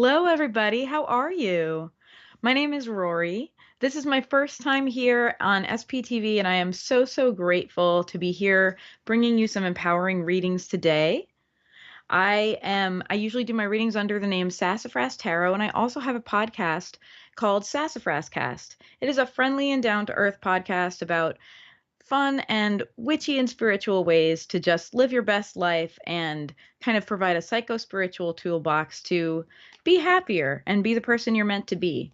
Hello, everybody. How are you? My name is Rory. This is my first time here on SPtv, and I am so grateful to be here bringing you some empowering readings today. I usually do my readings under the name Sassafras Tarot, and I also have a podcast called Sassafras Cast. It is a friendly and down-to-earth podcast about fun and witchy and spiritual ways to just live your best life and kind of provide a psycho-spiritual toolbox to be happier and be the person you're meant to be.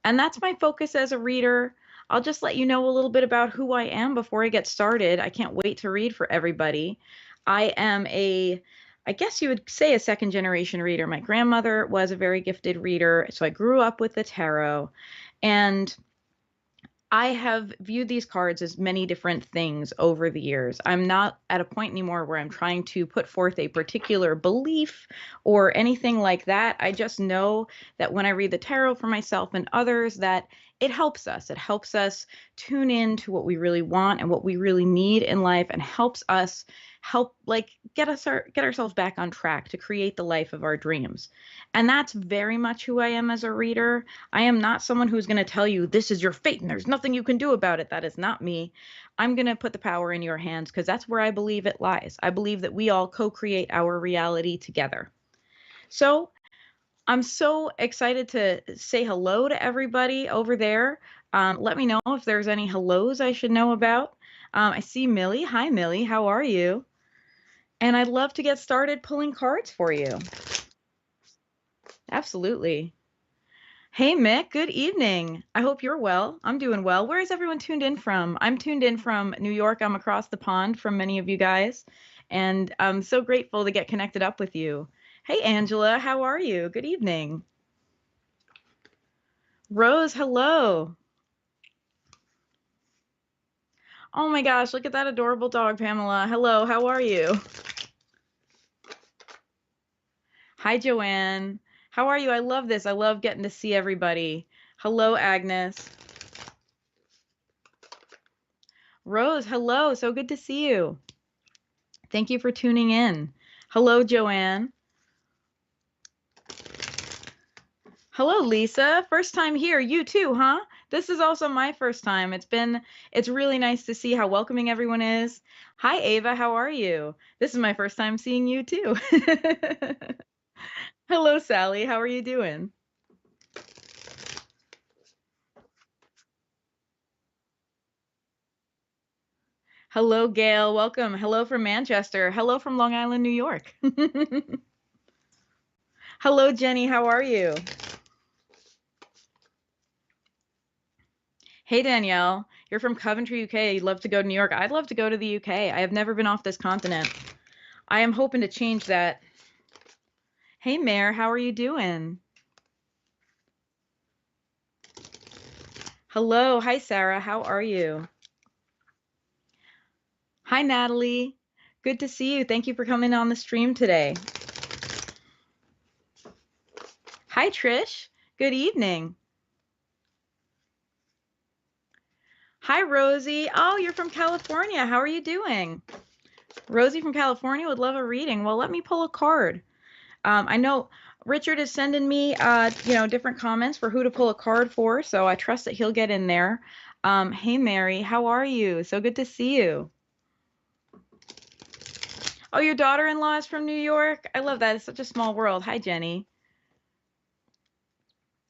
And that's my focus as a reader. I'll just let you know a little bit about who I am before I get started. I can't wait to read for everybody. I guess you would say a second generation reader. My grandmother was a very gifted reader, so I grew up with the tarot. And I have viewed these cards as many different things over the years. I'm not at a point anymore where I'm trying to put forth a particular belief or anything like that. I just know that when I read the tarot for myself and others, that it helps us. It helps us tune in to what we really want and what we really need in life, and helps us get ourselves back on track to create the life of our dreams. And that's very much who I am as a reader. I am not someone who's going to tell you this is your fate and there's nothing you can do about it. That is not me. I'm going to put the power in your hands because that's where I believe it lies. I believe that we all co-create our reality together. So I'm so excited to say hello to everybody over there. Let me know if there's any hellos I should know about. I see Millie. Hi, Millie. How are you? And I'd love to get started pulling cards for you. Absolutely. Hey, Mick, good evening. I hope you're well. I'm doing well. Where is everyone tuned in from? I'm tuned in from New York. I'm across the pond from many of you guys, and I'm so grateful to get connected up with you. Hey, Angela, how are you? Good evening. Rose, hello. Oh my gosh, look at that adorable dog, Pamela. Hello, how are you? Hi, Joanne. How are you? I love this. I love getting to see everybody. Hello, Agnes. Rose, hello. So good to see you. Thank you for tuning in. Hello, Joanne. Hello, Lisa. First time here. You too, huh? This is also my first time. It's really nice to see how welcoming everyone is. Hi, Ava. How are you? This is my first time seeing you too. Hello, Sally. How are you doing? Hello, Gail. Welcome. Hello from Manchester. Hello from Long Island, New York. Hello, Jenny. How are you? Hey, Danielle. You're from Coventry, UK. You'd love to go to New York. I'd love to go to the UK. I have never been off this continent. I am hoping to change that. Hey, Mare. How are you doing? Hello. Hi, Sarah. How are you? Hi, Natalie. Good to see you. Thank you for coming on the stream today. Hi, Trish. Good evening. Hi, Rosie. Oh, you're from California. How are you doing? Rosie from California would love a reading. Well, let me pull a card. I know Richard is sending me, different comments for who to pull a card for, so I trust that he'll get in there. Hey, Mary, how are you? So good to see you. Oh, your daughter-in-law is from New York? I love that. It's such a small world. Hi, Jenny.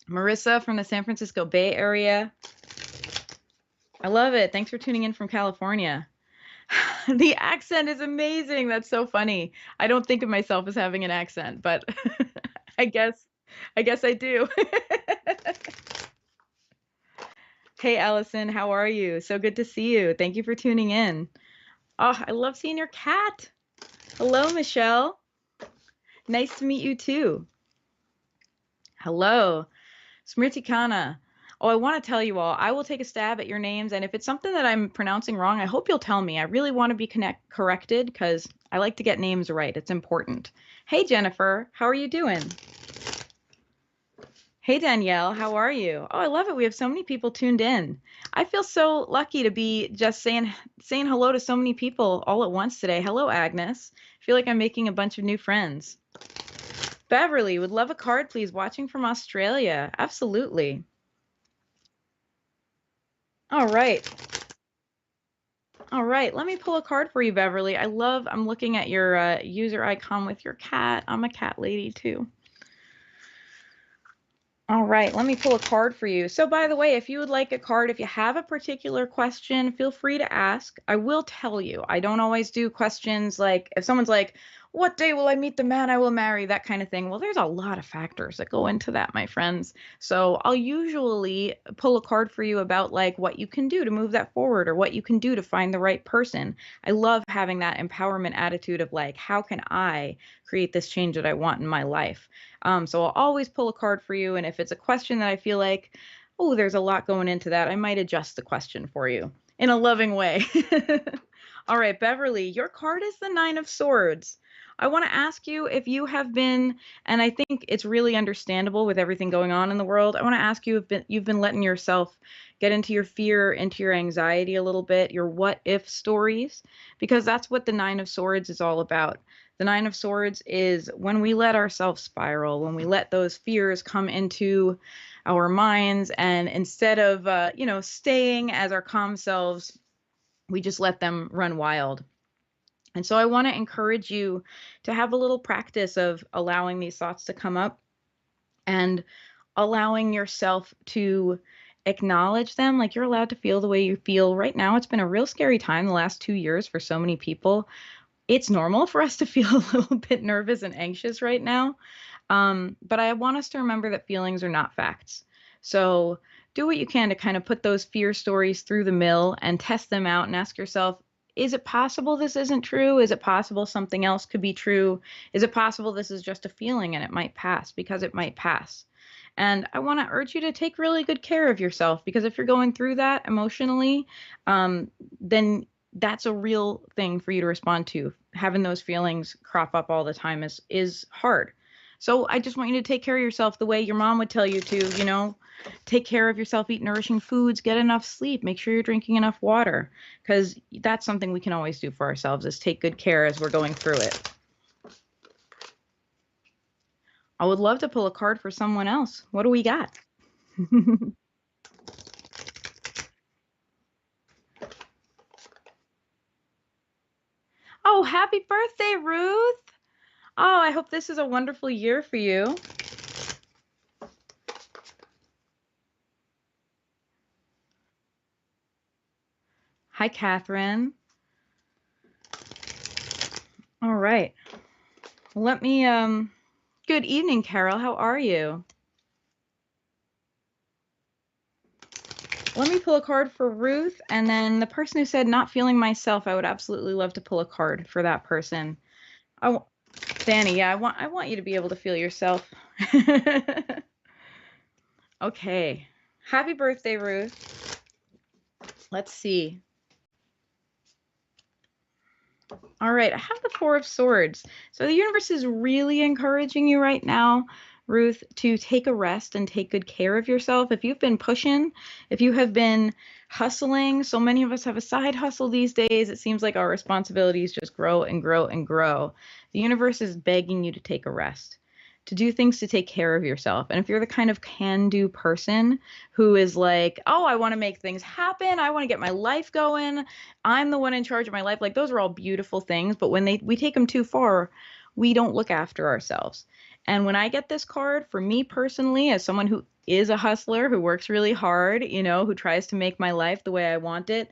Marissa from the San Francisco Bay Area. I love it. Thanks for tuning in from California. The accent is amazing. That's so funny. I don't think of myself as having an accent, but I guess I do. Hey, Allison, how are you? So good to see you. Thank you for tuning in. Oh, I love seeing your cat. Hello, Michelle. Nice to meet you too. Hello, Smritikana. Oh, I want to tell you all, I will take a stab at your names, and if it's something that I'm pronouncing wrong, I hope you'll tell me. I really want to be corrected because I like to get names right. It's important. Hey, Jennifer, how are you doing? Hey, Danielle, how are you? Oh, I love it. We have so many people tuned in. I feel so lucky to be just saying hello to so many people all at once today. Hello, Agnes. I feel like I'm making a bunch of new friends. Beverly, would love a card, please. Watching from Australia. Absolutely. All right. All right. Let me pull a card for you, Beverly. I'm looking at your user icon with your cat. I'm a cat lady too. All right, let me pull a card for you. So by the way, if you would like a card, if you have a particular question, feel free to ask. I will tell you, I don't always do questions like if someone's like, what day will I meet the man I will marry? That kind of thing. Well, there's a lot of factors that go into that, my friends. So I'll usually pull a card for you about like what you can do to move that forward or what you can do to find the right person. I love having that empowerment attitude of like, how can I create this change that I want in my life? So I'll always pull a card for you. And if it's a question that I feel like, oh, there's a lot going into that, I might adjust the question for you in a loving way. All right, Beverly, your card is the Nine of Swords. I want to ask you if you have been, and I think it's really understandable with everything going on in the world. I want to ask you if you've been letting yourself get into your fear, into your anxiety a little bit, your what if stories, because that's what the Nine of Swords is all about. The Nine of Swords is when we let ourselves spiral, when we let those fears come into our minds, and instead of, staying as our calm selves, we just let them run wild. And so I want to encourage you to have a little practice of allowing these thoughts to come up and allowing yourself to acknowledge them. Like you're allowed to feel the way you feel right now. It's been a real scary time the last 2 years for so many people. It's normal for us to feel a little bit nervous and anxious right now. But I want us to remember that feelings are not facts. So do what you can to kind of put those fear stories through the mill and test them out and ask yourself, is it possible this isn't true? Is it possible something else could be true? Is it possible this is just a feeling and it might pass, because it might pass? And I want to urge you to take really good care of yourself, because if you're going through that emotionally, then that's a real thing for you to respond to. Having those feelings crop up all the time is hard. So I just want you to take care of yourself the way your mom would tell you to, take care of yourself, eat nourishing foods, get enough sleep, make sure you're drinking enough water, because that's something we can always do for ourselves, is take good care as we're going through it. I would love to pull a card for someone else. What do we got? Oh, happy birthday, Ruth. Oh, I hope this is a wonderful year for you. Hi, Catherine. All right. Let me, good evening, Carol. How are you? Let me pull a card for Ruth, and then the person who said not feeling myself, I would absolutely love to pull a card for that person. Danny, yeah, I want you to be able to feel yourself. Okay. Happy birthday, Ruth. Let's see. All right, I have the Four of Swords. So the universe is really encouraging you right now, Ruth, to take a rest and take good care of yourself. If you've been pushing, if you have been hustling, so many of us have a side hustle these days. It seems like our responsibilities just grow and grow and grow. The universe is begging you to take a rest, to do things to take care of yourself. And if you're the kind of can-do person who is like, oh, I want to make things happen, I want to get my life going, I'm the one in charge of my life, like those are all beautiful things, but when we take them too far, we don't look after ourselves. And when I get this card, for me personally, as someone who is a hustler, who works really hard, who tries to make my life the way I want it,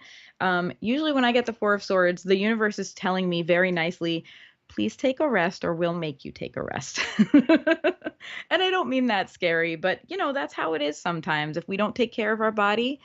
usually when I get the Four of Swords, the universe is telling me very nicely, please take a rest or we'll make you take a rest. And I don't mean that scary, but that's how it is sometimes. If we don't take care of our body,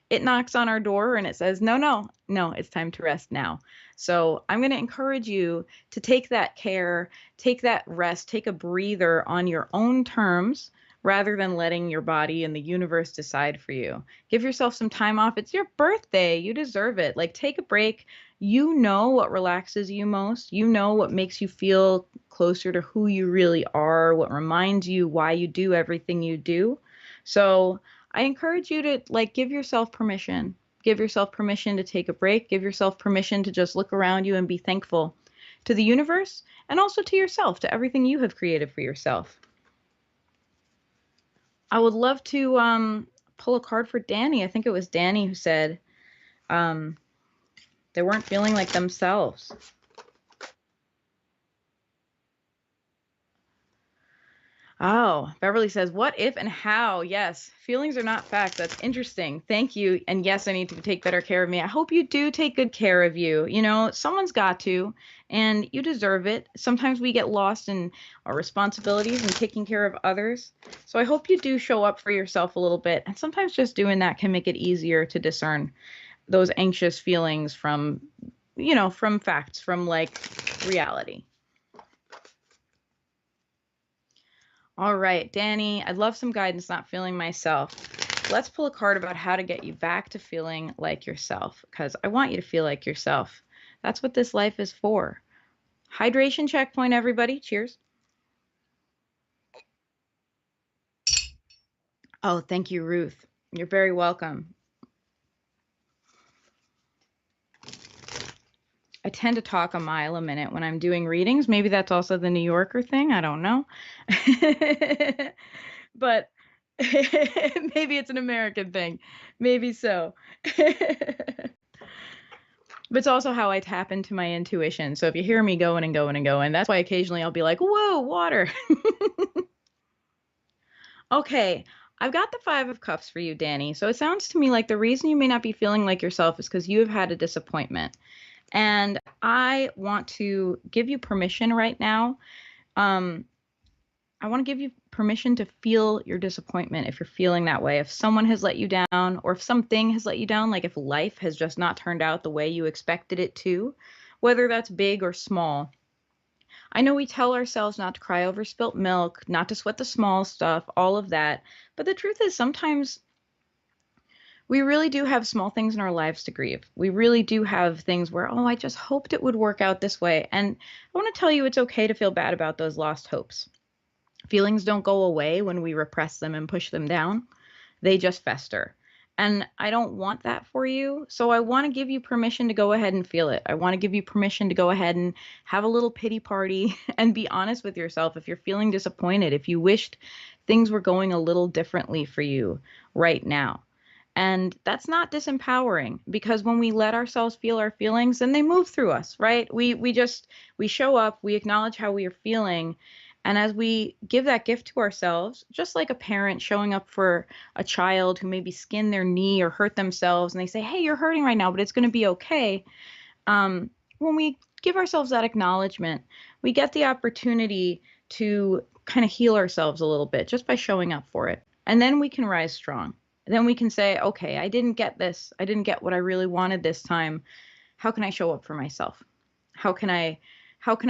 it knocks on our door and it says, no, no, no, it's time to rest now. So I'm going to encourage you to take that care, take that rest, take a breather on your own terms, rather than letting your body and the universe decide for you. Give yourself some time off. It's your birthday. You deserve it. Like, take a break. You know what relaxes you most. You know what makes you feel closer to who you really are, what reminds you why you do everything you do. So I encourage you to give yourself permission. Give yourself permission to take a break. Give yourself permission to just look around you and be thankful. to the universe, and also to yourself, to everything you have created for yourself. I would love to pull a card for Danny. I think it was Danny who said they weren't feeling like themselves. Oh, Beverly says, what if and how? Yes, feelings are not facts. That's interesting. Thank you. And yes, I need to take better care of me. I hope you do take good care of you. You know, someone's got to, and you deserve it. Sometimes we get lost in our responsibilities and taking care of others. So I hope you do show up for yourself a little bit. And sometimes just doing that can make it easier to discern those anxious feelings from, you know, from facts, from like reality. All right, Danny, I'd love some guidance, not feeling myself. Let's pull a card about how to get you back to feeling like yourself, because I want you to feel like yourself. That's what this life is for. Hydration checkpoint, everybody. Cheers. Oh, thank you, Ruth. You're very welcome. I tend to talk a mile a minute when I'm doing readings. Maybe that's also the New Yorker thing. I don't know. But maybe it's an American thing. Maybe so. But it's also how I tap into my intuition. So if you hear me going and going and going, that's why occasionally I'll be like, whoa, water. Okay, I've got the Five of Cups for you, Danny. So it sounds to me like the reason you may not be feeling like yourself is because you have had a disappointment. And I want to give you permission right now. I want to give you permission to feel your disappointment if you're feeling that way. If someone has let you down, or if something has let you down, like if life has just not turned out the way you expected it to, whether that's big or small. I know we tell ourselves not to cry over spilt milk, not to sweat the small stuff, all of that. But the truth is, sometimes we really do have small things in our lives to grieve. We really do have things where, oh, I just hoped it would work out this way. And I want to tell you it's okay to feel bad about those lost hopes. Feelings don't go away when we repress them and push them down. They just fester. And I don't want that for you. So I want to give you permission to go ahead and feel it. I want to give you permission to go ahead and have a little pity party and be honest with yourself if you're feeling disappointed, if you wished things were going a little differently for you right now. And that's not disempowering, because when we let ourselves feel our feelings, then they move through us, right? We show up, we acknowledge how we are feeling. And as we give that gift to ourselves, just like a parent showing up for a child who maybe skinned their knee or hurt themselves, and they say, hey, you're hurting right now, but it's going to be okay. When we give ourselves that acknowledgement, we get the opportunity to kind of heal ourselves a little bit just by showing up for it. And then we can rise strong. Then we can say, okay, I didn't get this. I didn't get what I really wanted this time. How can I show up for myself? How can I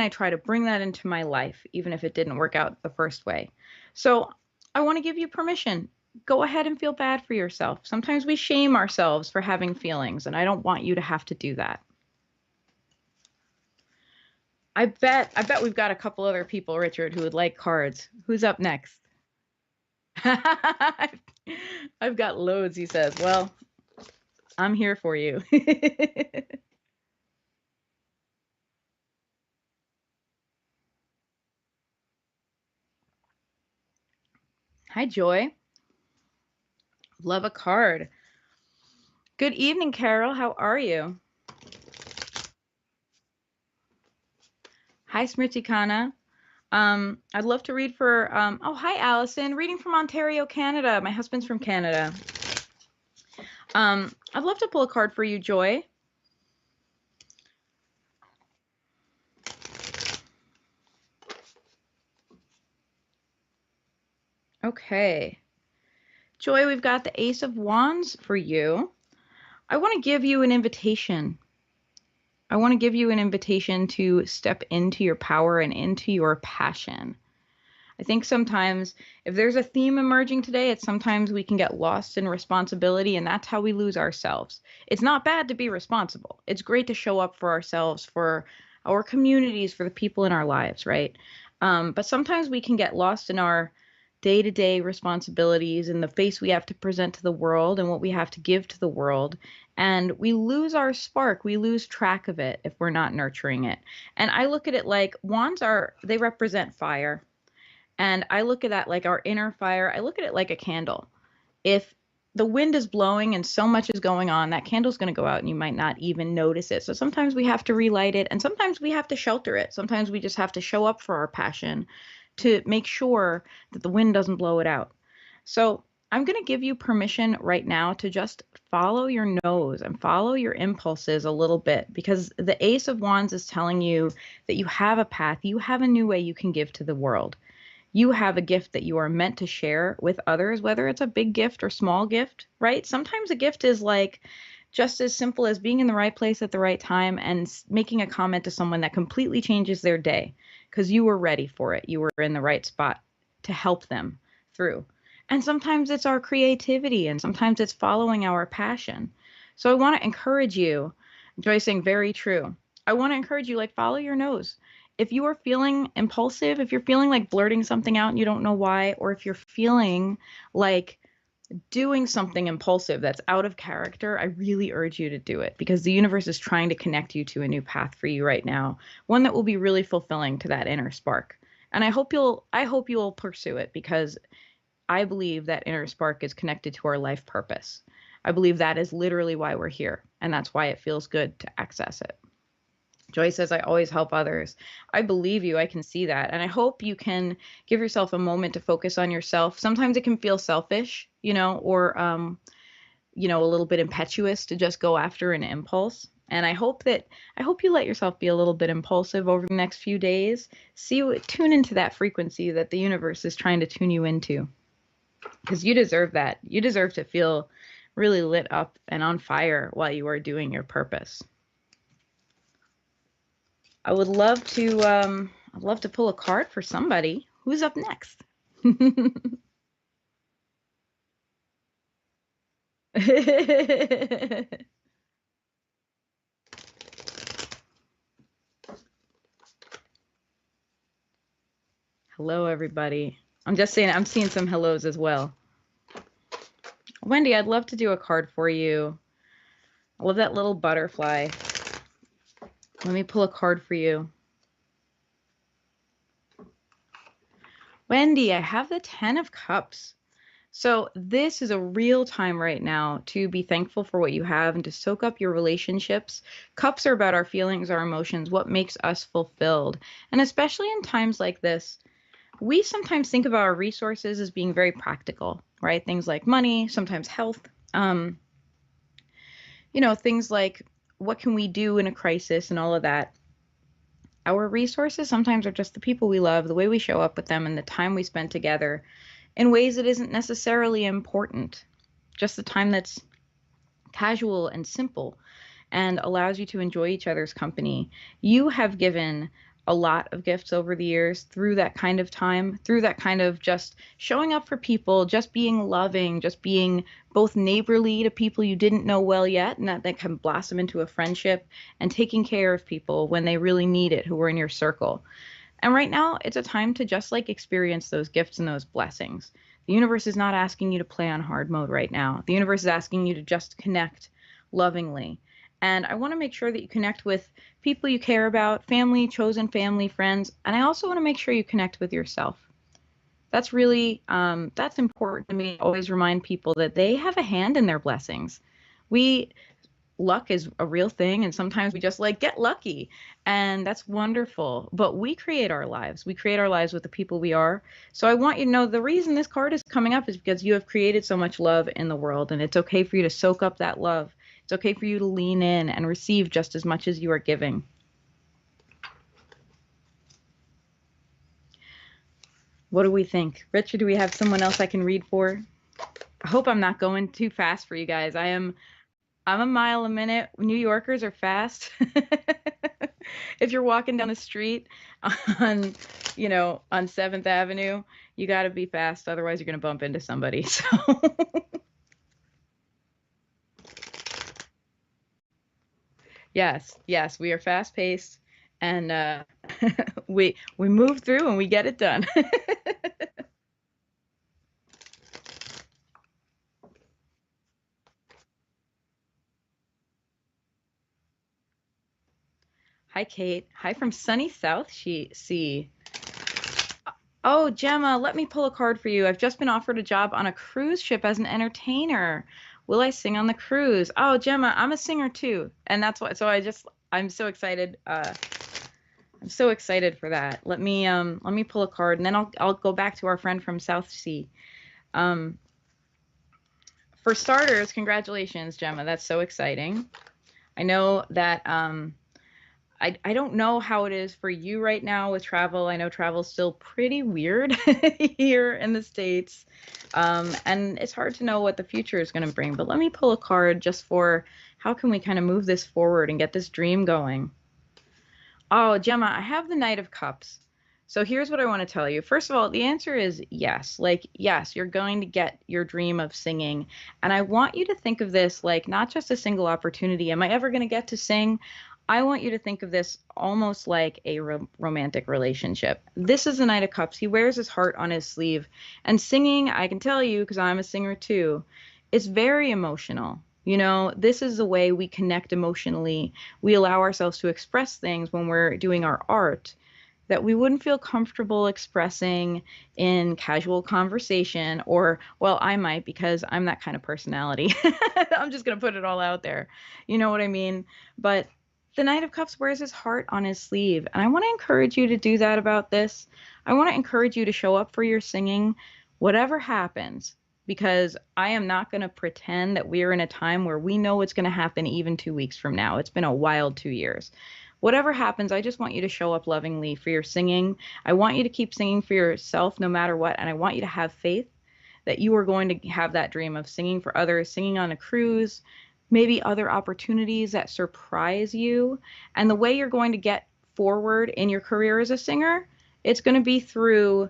try to bring that into my life, even if it didn't work out the first way? So I want to give you permission. Go ahead and feel bad for yourself. Sometimes we shame ourselves for having feelings, and I don't want you to have to do that. I bet we've got a couple other people, Richard, who would like cards. Who's up next? I've got loads, he says. Well, I'm here for you. Hi, Joy. Love a card. Good evening, Carol. How are you? Hi, Smritikana. I'd love to read for, oh, hi, Allison. Reading from Ontario, Canada. My husband's from Canada. I'd love to pull a card for you, Joy. Okay. Joy, we've got the Ace of Wands for you. I want to give you an invitation. I want to give you an invitation to step into your power and into your passion. I think sometimes if there's a theme emerging today, it's sometimes we can get lost in responsibility, and that's how we lose ourselves. It's not bad to be responsible. It's great to show up for ourselves, for our communities, for the people in our lives, right? But sometimes we can get lost in our day-to-day responsibilities and the face we have to present to the world and what we have to give to the world. And we lose our spark. We lose track of it if we're not nurturing it. And I look at it like wands they represent fire. And I look at that like our inner fire. I look at it like a candle. If the wind is blowing and so much is going on, that candle's going to go out and you might not even notice it. So sometimes we have to relight it, and sometimes we have to shelter it. Sometimes we just have to show up for our passion to make sure that the wind doesn't blow it out. So I'm going to give you permission right now to just follow your nose and follow your impulses a little bit, because the Ace of Wands is telling you that you have a path, you have a new way you can give to the world. You have a gift that you are meant to share with others, whether it's a big gift or small gift, right? Sometimes a gift is like just as simple as being in the right place at the right time and making a comment to someone that completely changes their day because you were ready for it. You were in the right spot to help them through. And sometimes it's our creativity, and sometimes it's following our passion. So I want to encourage you, Joy saying very true. I want to encourage you, like, follow your nose. If you are feeling impulsive, if you're feeling like blurting something out and you don't know why, or if you're feeling like doing something impulsive that's out of character, I really urge you to do it, because the universe is trying to connect you to a new path for you right now, one that will be really fulfilling to that inner spark. And I hope you'll pursue it, because I believe that inner spark is connected to our life purpose. I believe that is literally why we're here, and that's why it feels good to access it. Joy says, I always help others. I believe you. I can see that. And I hope you can give yourself a moment to focus on yourself. Sometimes it can feel selfish, or, a little bit impetuous to just go after an impulse. And I hope you let yourself be a little bit impulsive over the next few days. Tune into that frequency that the universe is trying to tune you into, because you deserve that. You deserve to feel really lit up and on fire while you are doing your purpose. I would love to pull a card for somebody. Who's up next? Hello, everybody. I'm just saying, I'm seeing some hellos as well. Wendy, I'd love to do a card for you. I love that little butterfly. Let me pull a card for you. Wendy, I have the 10 of Cups. So this is a real time right now to be thankful for what you have and to soak up your relationships. Cups are about our feelings, our emotions, what makes us fulfilled. And especially in times like this, we sometimes think of our resources as being very practical, right? Things like money, sometimes health, things like what can we do in a crisis and all of that. Our resources sometimes are just the people we love, the way we show up with them, and the time we spend together in ways that isn't necessarily important. Just the time that's casual and simple and allows you to enjoy each other's company. You have given a lot of gifts over the years through that kind of time, through that kind of just showing up for people, just being loving, just being both neighborly to people you didn't know well yet, and that can blossom into a friendship, and taking care of people when they really need it, who are in your circle. And right now, it's a time to just experience those gifts and those blessings. The universe is not asking you to play on hard mode right now. The universe is asking you to just connect lovingly. And I want to make sure that you connect with people you care about, family, chosen family, friends. And I also want to make sure you connect with yourself. That's really, that's important to me. I always remind people that they have a hand in their blessings. Luck is a real thing, and sometimes we just get lucky, and that's wonderful, but we create our lives. We create our lives with the people we are. So I want you to know the reason this card is coming up is because you have created so much love in the world, and it's okay for you to soak up that love. It's okay for you to lean in and receive just as much as you are giving. What do we think? Richard, do we have someone else I can read for? I hope I'm not going too fast for you guys. I'm a mile a minute. New Yorkers are fast. If you're walking down the street on 7th Avenue, you got to be fast. Otherwise, you're going to bump into somebody. So yes, we are fast paced, and we move through and we get it done. Hi, Kate. Hi from sunny South Sea. Oh, Gemma, let me pull a card for you. I've just been offered a job on a cruise ship as an entertainer. Will I sing on the cruise? Oh, Gemma, I'm a singer too. And that's what, I'm so excited. I'm so excited for that. Let me pull a card and then I'll go back to our friend from South Sea. Um, for starters, congratulations, Gemma. That's so exciting. I know that I don't know how it is for you right now with travel. I know travel's still pretty weird here in the States. And it's hard to know what the future is going to bring. But let me pull a card just for how can we kind of move this forward and get this dream going. Oh, Gemma, I have the Knight of Cups. So here's what I want to tell you. First of all, the answer is yes. Like, yes, you're going to get your dream of singing. And I want you to think of this like not just a single opportunity. Am I ever going to get to sing? I want you to think of this almost like a romantic relationship. This is the Knight of Cups. He wears his heart on his sleeve. And singing, I can tell you, because I'm a singer too, it's very emotional. You know, this is the way we connect emotionally. We allow ourselves to express things when we're doing our art that we wouldn't feel comfortable expressing in casual conversation, or, well, I might because I'm that kind of personality. I'm just going to put it all out there. You know what I mean? But the Knight of Cups wears his heart on his sleeve. And I want to encourage you to do that about this. I want to encourage you to show up for your singing, whatever happens, because I am not going to pretend that we're in a time where we know what's going to happen even 2 weeks from now. It's been a wild 2 years. Whatever happens, I just want you to show up lovingly for your singing. I want you to keep singing for yourself no matter what. And I want you to have faith that you are going to have that dream of singing for others, singing on a cruise, maybe other opportunities that surprise you. And the way you're going to get forward in your career as a singer, it's going to be through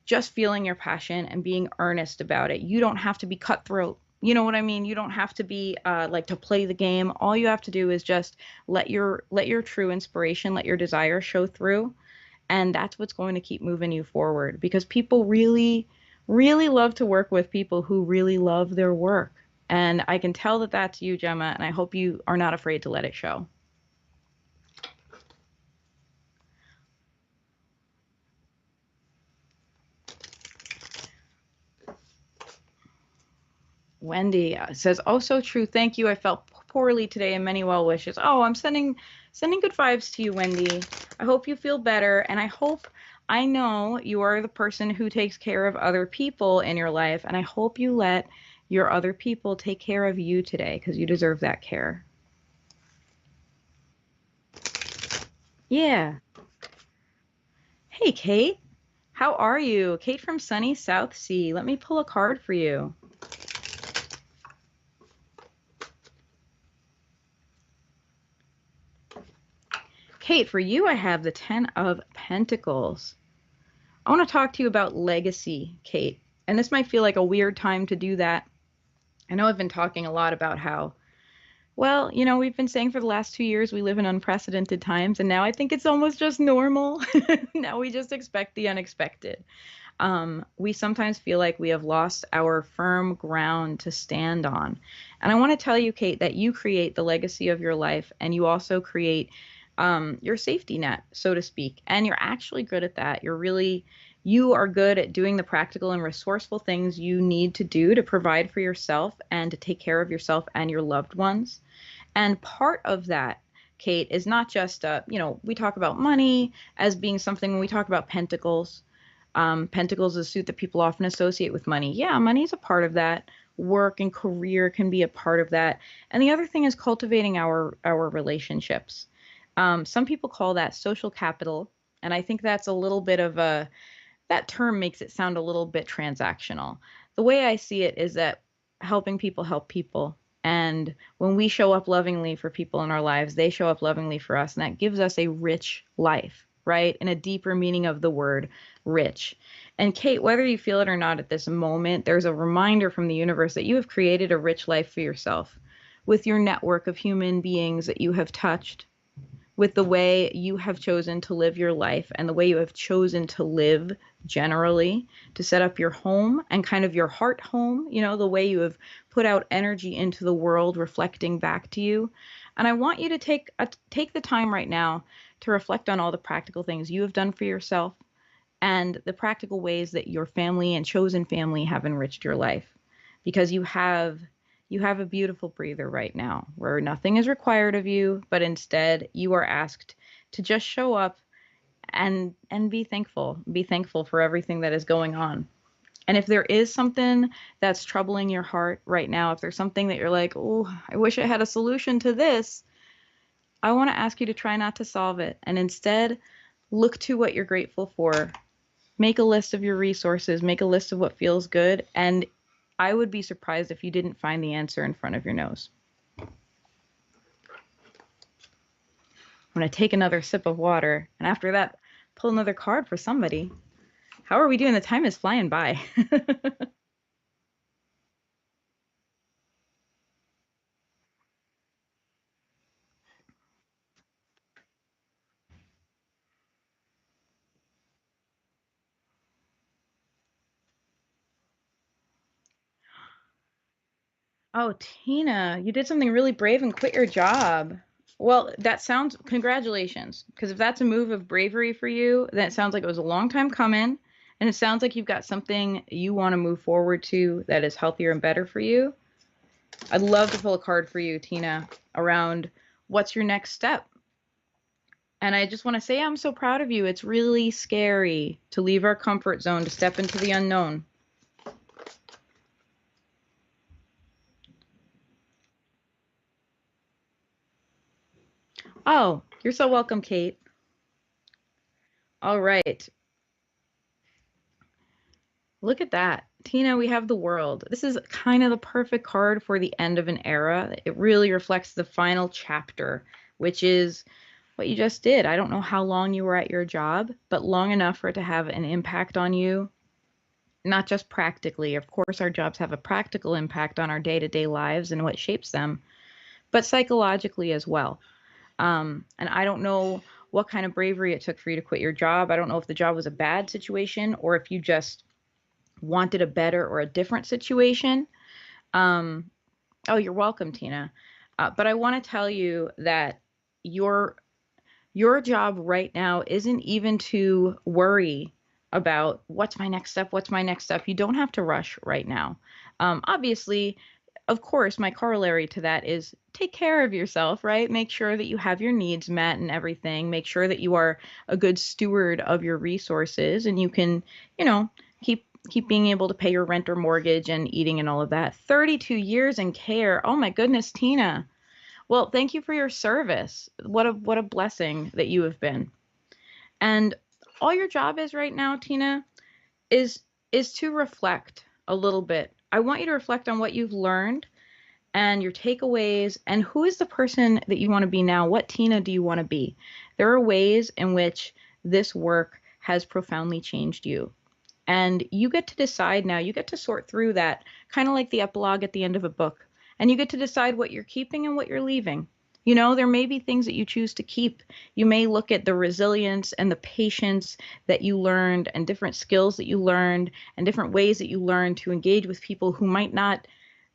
just feeling your passion and being earnest about it. You don't have to be cutthroat. You know what I mean? You don't have to be like to play the game. All you have to do is just let your true inspiration, let your desire show through, and that's what's going to keep moving you forward. Because people really, really love to work with people who really love their work, and I can tell that that's you, Gemma. And I hope you are not afraid to let it show. Wendy says, "Oh, so true. Thank you. I felt poorly today and many well wishes." Oh, I'm sending good vibes to you, Wendy. I hope you feel better, and I know you are the person who takes care of other people in your life, and I hope you let your other people take care of you today because you deserve that care. Yeah. Hey, Kate. How are you? Kate from sunny South Sea. Let me pull a card for you. Kate, for you, I have the Ten of Pentacles. I want to talk to you about legacy, Kate. And this might feel like a weird time to do that. I know I've been talking a lot about how, well, you know, we've been saying for the last 2 years we live in unprecedented times, and now I think it's almost just normal. Now we just expect the unexpected. We sometimes feel like we have lost our firm ground to stand on. And I want to tell you, Kate, that you create the legacy of your life, and you also create your safety net, so to speak. And you're actually good at that. You are good at doing the practical and resourceful things you need to do to provide for yourself and to take care of yourself and your loved ones. And part of that, Kate, is not just, we talk about money as being something when we talk about pentacles. Pentacles is a suit that people often associate with money. Yeah, money is a part of that. Work and career can be a part of that. And the other thing is cultivating our relationships. Some people call that social capital, and I think that's a little bit of that term makes it sound a little bit transactional. The way I see it is that helping people help people. And when we show up lovingly for people in our lives, they show up lovingly for us. And that gives us a rich life, right? In a deeper meaning of the word rich. And Kate, whether you feel it or not at this moment, there's a reminder from the universe that you have created a rich life for yourself with your network of human beings that you have touched, with the way you have chosen to live your life and the way you have chosen to live generally, to set up your home and kind of your heart home, you know, the way you have put out energy into the world reflecting back to you. And I want you to take the time right now to reflect on all the practical things you have done for yourself and the practical ways that your family and chosen family have enriched your life, because you have a beautiful breather right now where nothing is required of you, but instead you are asked to just show up and be thankful. Be thankful for everything that is going on. And if there is something that's troubling your heart right now, if there's something that you're like, oh, I wish I had a solution to this, I want to ask you to try not to solve it and instead look to what you're grateful for. Make a list of your resources, make a list of what feels good, and I would be surprised if you didn't find the answer in front of your nose. I'm going to take another sip of water, and after that, pull another card for somebody. How are we doing? The time is flying by. Oh, Tina, you did something really brave and quit your job. Well, that sounds, congratulations. Because if that's a move of bravery for you, then it sounds like it was a long time coming. And it sounds like you've got something you want to move forward to that is healthier and better for you. I'd love to pull a card for you, Tina, around what's your next step. And I just want to say I'm so proud of you. It's really scary to leave our comfort zone to step into the unknown. Oh, you're so welcome, Kate. All right. Look at that. Tina, we have the world. This is kind of the perfect card for the end of an era. It really reflects the final chapter, which is what you just did. I don't know how long you were at your job, but long enough for it to have an impact on you, not just practically. Of course, our jobs have a practical impact on our day-to-day lives and what shapes them, but psychologically as well. And I don't know what kind of bravery it took for you to quit your job. I don't know if the job was a bad situation or if you just wanted a better or a different situation. Um, oh, you're welcome, Tina. But I want to tell you that your your job right now isn't even to worry about what's my next step, what's my next step. You don't have to rush right now. Obviously, of course, my corollary to that is take care of yourself, right? Make sure that you have your needs met and everything. Make sure that you are a good steward of your resources and you can, you know, keep being able to pay your rent or mortgage and eating and all of that. 32 years in care. Oh my goodness, Tina. Well, thank you for your service. What a blessing that you have been. And all your job is right now, Tina, is is to reflect a little bit. I want you to reflect on what you've learned and your takeaways and who is the person that you want to be now? What Tina do you want to be? There are ways in which this work has profoundly changed you. And you get to decide now, you get to sort through that, kind of like the epilogue at the end of a book. And you get to decide what you're keeping and what you're leaving. You know, there may be things that you choose to keep. You may look at the resilience and the patience that you learned and different skills that you learned and different ways that you learned to engage with people who might not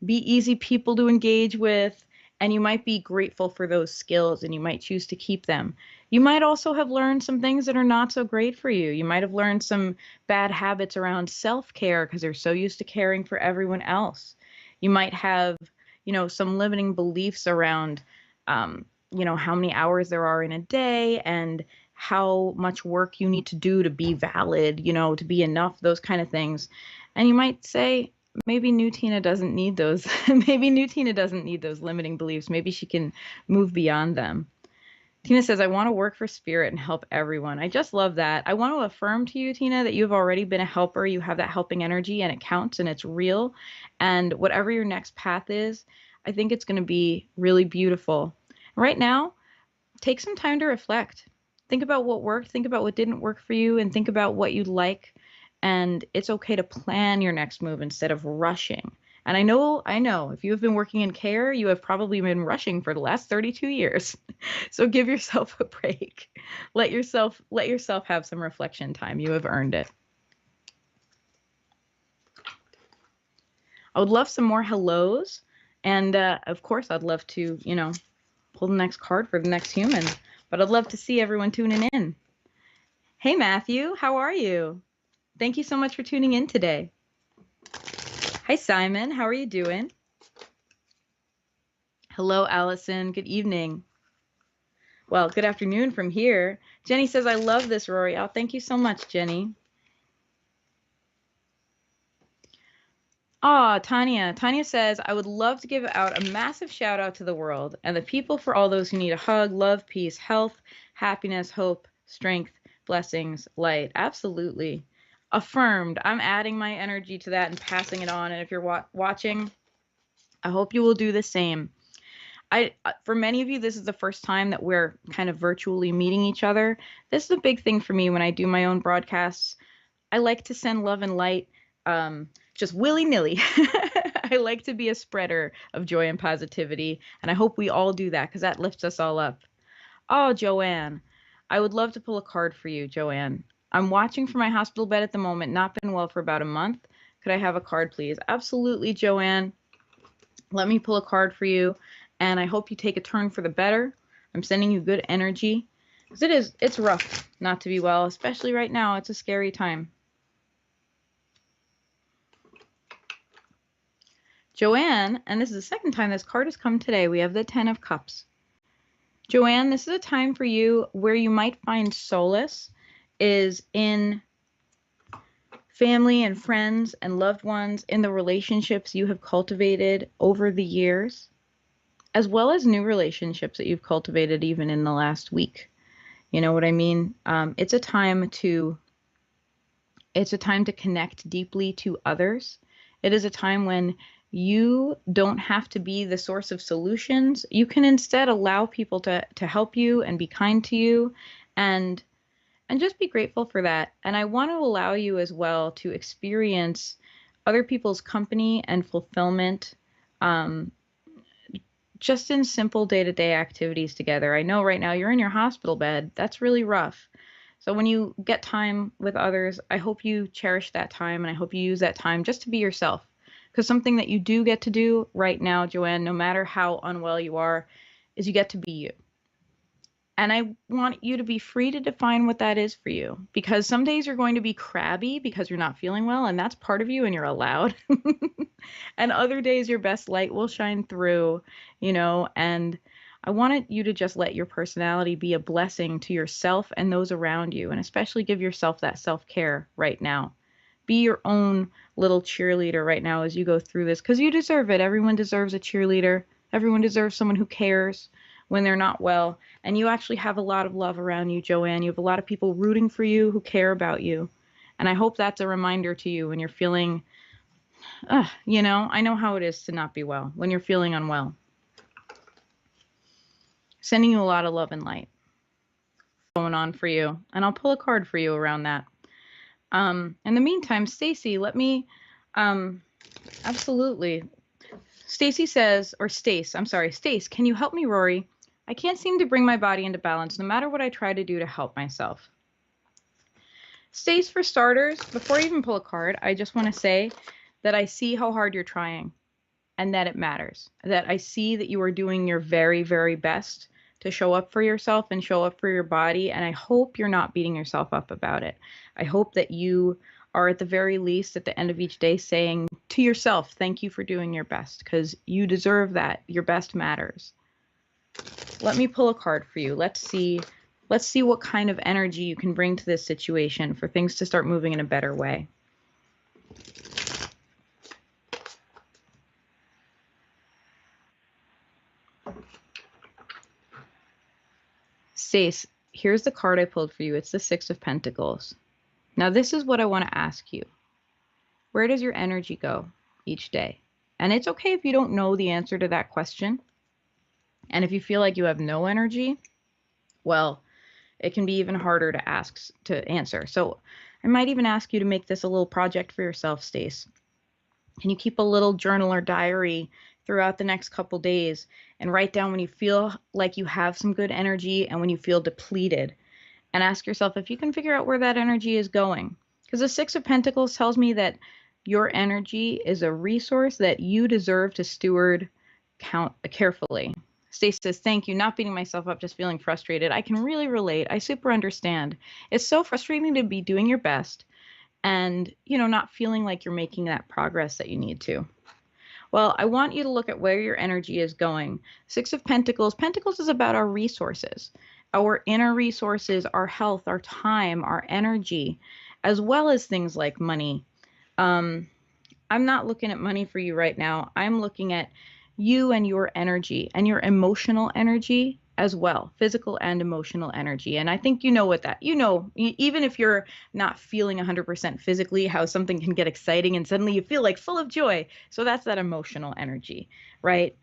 be easy people to engage with. And you might be grateful for those skills and you might choose to keep them. You might also have learned some things that are not so great for you. You might have learned some bad habits around self-care because you're so used to caring for everyone else. You might have, you know, some limiting beliefs around, you know, how many hours there are in a day and how much work you need to do to be valid, you know, to be enough, those kind of things. And you might say, maybe new Tina doesn't need those. Maybe new Tina doesn't need those limiting beliefs. Maybe she can move beyond them. Tina says, I want to work for spirit and help everyone. I just love that. I want to affirm to you, Tina, that you've already been a helper. You have that helping energy and it counts and it's real. And whatever your next path is, I think it's going to be really beautiful. Right now, take some time to reflect. Think about what worked, think about what didn't work for you, and think about what you'd like. And it's okay to plan your next move instead of rushing. And I know, if you have been working in care, you have probably been rushing for the last 32 years. So give yourself a break. Let yourself have some reflection time. You have earned it. I would love some more hellos. And of course, I'd love to, pull the next card for the next human. But I'd love to see everyone tuning in. Hey, Matthew, how are you? Thank you so much for tuning in today. Hi, Simon. How are you doing? Hello, Allison. Good evening. Well, good afternoon from here. Jenny says, I love this, Rorie. Oh, thank you so much, Jenny. Tanya. Tanya says, I would love to give out a massive shout out to the world and the people for all those who need a hug, love, peace, health, happiness, hope, strength, blessings, light. Absolutely. Affirmed. I'm adding my energy to that and passing it on. And if you're watching, I hope you will do the same. For many of you, this is the first time that we're kind of virtually meeting each other. This is a big thing for me when I do my own broadcasts. I like to send love and light just willy-nilly. I like to be a spreader of joy and positivity, and I hope we all do that because that lifts us all up. Oh, Joanne, I would love to pull a card for you, Joanne. I'm watching from my hospital bed at the moment, not been well for about a month. Could I have a card, please? Absolutely, Joanne. Let me pull a card for you, and I hope you take a turn for the better. I'm sending you good energy because it's rough not to be well, especially right now. It's a scary time. Joanne, and this is the second time this card has come today, we have the 10 of Cups. Joanne, this is a time for you where you might find solace is in family and friends and loved ones, in the relationships you have cultivated over the years, as well as new relationships that you've cultivated even in the last week. You know what I mean? It's a time to connect deeply to others. It is a time when you don't have to be the source of solutions. You can instead allow people to help you and be kind to you and just be grateful for that. And I want to allow you as well to experience other people's company and fulfillment just in simple day-to-day activities together. I know right now you're in your hospital bed. That's really rough. So when you get time with others, I hope you cherish that time, and I hope you use that time just to be yourself. Because something that you do get to do right now, Joanne, no matter how unwell you are, is you get to be you. And I want you to be free to define what that is for you. Because some days you're going to be crabby because you're not feeling well, and that's part of you and you're allowed. And other days your best light will shine through, and I wanted you to just let your personality be a blessing to yourself and those around you, and especially give yourself that self-care right now. Be your own little cheerleader right now as you go through this, because you deserve it. Everyone deserves a cheerleader. Everyone deserves someone who cares when they're not well. And you actually have a lot of love around you, Joanne. You have a lot of people rooting for you who care about you. And I hope that's a reminder to you when you're feeling, I know how it is to not be well, when you're feeling unwell. Sending you a lot of love and light going on for you. And I'll pull a card for you around that. In the meantime, Stacy, absolutely. Stacy says, or Stace, I'm sorry, Stace, can you help me, Rorie? I can't seem to bring my body into balance no matter what I try to do to help myself. Stace, for starters, before I even pull a card, I just want to say that I see how hard you're trying and that it matters. That I see that you are doing your very, very best to show up for yourself and show up for your body. And I hope you're not beating yourself up about it. I hope that you are at the very least at the end of each day saying to yourself, thank you for doing your best, because you deserve that. Your best matters. Let me pull a card for you. Let's see what kind of energy you can bring to this situation for things to start moving in a better way. Stace, here's the card I pulled for you. It's the Six of Pentacles. Now, this is what I want to ask you. Where does your energy go each day? And it's okay if you don't know the answer to that question. And if you feel like you have no energy, well, it can be even harder to answer. So I might even ask you to make this a little project for yourself, Stace. Can you keep a little journal or diary throughout the next couple days and write down when you feel like you have some good energy and when you feel depleted, and ask yourself if you can figure out where that energy is going? Because the Six of Pentacles tells me that Your energy is a resource that you deserve to steward carefully. Stace says, thank you. Not beating myself up, just feeling frustrated. I can really relate. I super understand. It's so frustrating to be doing your best and, not feeling like you're making that progress that you need to. Well, I want you to look at where your energy is going. Six of Pentacles. Pentacles is about our resources, our inner resources, our health, our time, our energy, as well as things like money. I'm not looking at money for you right now. I'm looking at you and your energy and your emotional energy as well, physical and emotional energy. And I think you know what that, even if you're not feeling 100% physically, how something can get exciting and suddenly you feel like full of joy. So that's that emotional energy, right?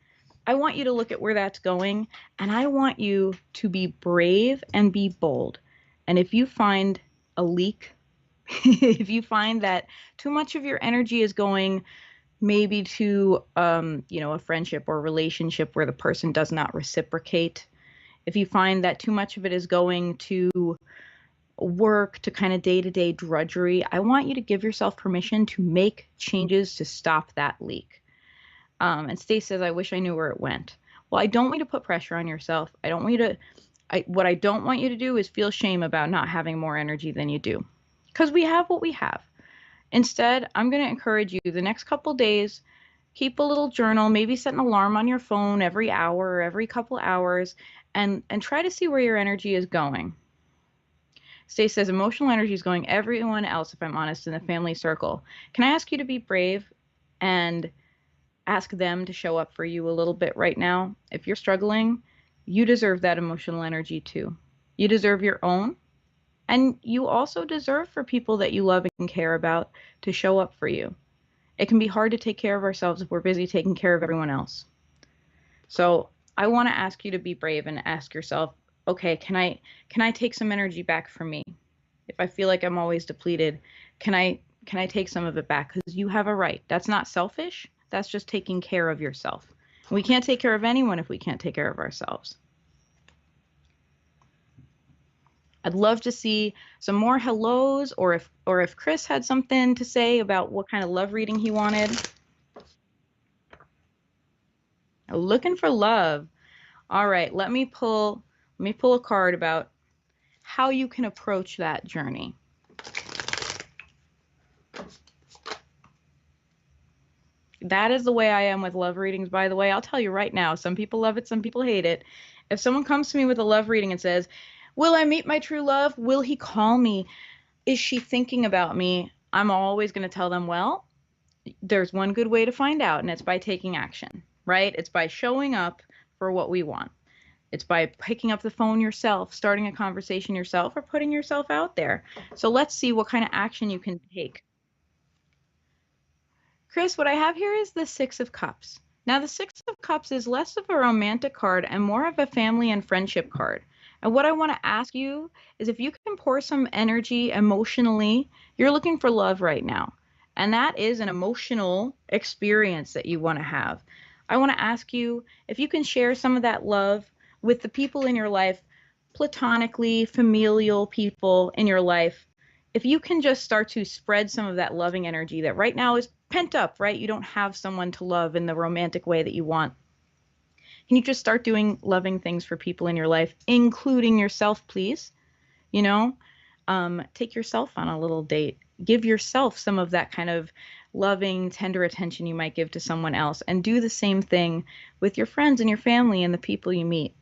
I want you to look at where that's going, and I want you to be brave and be bold. And if you find a leak, if you find that too much of your energy is going maybe to a friendship or relationship where the person does not reciprocate, if you find that too much of it is going to work, to kind of day-to-day drudgery, I want you to give yourself permission to make changes to stop that leak. And Stace says, I wish I knew where it went. Well, I don't want you to put pressure on yourself. What I don't want you to do is feel shame about not having more energy than you do, because we have what we have. Instead, I'm going to encourage you the next couple days, keep a little journal, maybe set an alarm on your phone every hour or every couple hours, and try to see where your energy is going. Stace says, emotional energy is going everyone else, if I'm honest, in the family circle. Can I ask you to be brave and ask them to show up for you a little bit right now? If you're struggling, you deserve that emotional energy too. You deserve your own. And you also deserve for people that you love and care about to show up for you. It can be hard to take care of ourselves if we're busy taking care of everyone else. So I want to ask you to be brave and ask yourself, okay, can I take some energy back from me? If I feel like I'm always depleted, can I take some of it back? Because you have a right. That's not selfish. That's just taking care of yourself. We can't take care of anyone if we can't take care of ourselves. I'd love to see some more hellos, or if Chris had something to say about what kind of love reading he wanted. Looking for love. All right, let me pull a card about how you can approach that journey. That is the way I am with love readings, by the way. I'll tell you right now, some people love it, some people hate it. If someone comes to me with a love reading and says, will I meet my true love? Will he call me? Is she thinking about me? I'm always going to tell them, well, there's one good way to find out, and it's by taking action, right? It's by showing up for what we want. It's by picking up the phone yourself, starting a conversation yourself, or putting yourself out there. So let's see what kind of action you can take. Chris, what I have here is the Six of Cups. Now, the Six of Cups is less of a romantic card and more of a family and friendship card. And what I want to ask you is if you can pour some energy emotionally, you're looking for love right now. And that is an emotional experience that you want to have. I want to ask you if you can share some of that love with the people in your life, platonically, familial people in your life. If you can just start to spread some of that loving energy that right now is pent up, right? You don't have someone to love in the romantic way that you want. Can you just start doing loving things for people in your life, including yourself, please? Take yourself on a little date. Give yourself some of that kind of loving, tender attention you might give to someone else, and do the same thing with your friends and your family and the people you meet.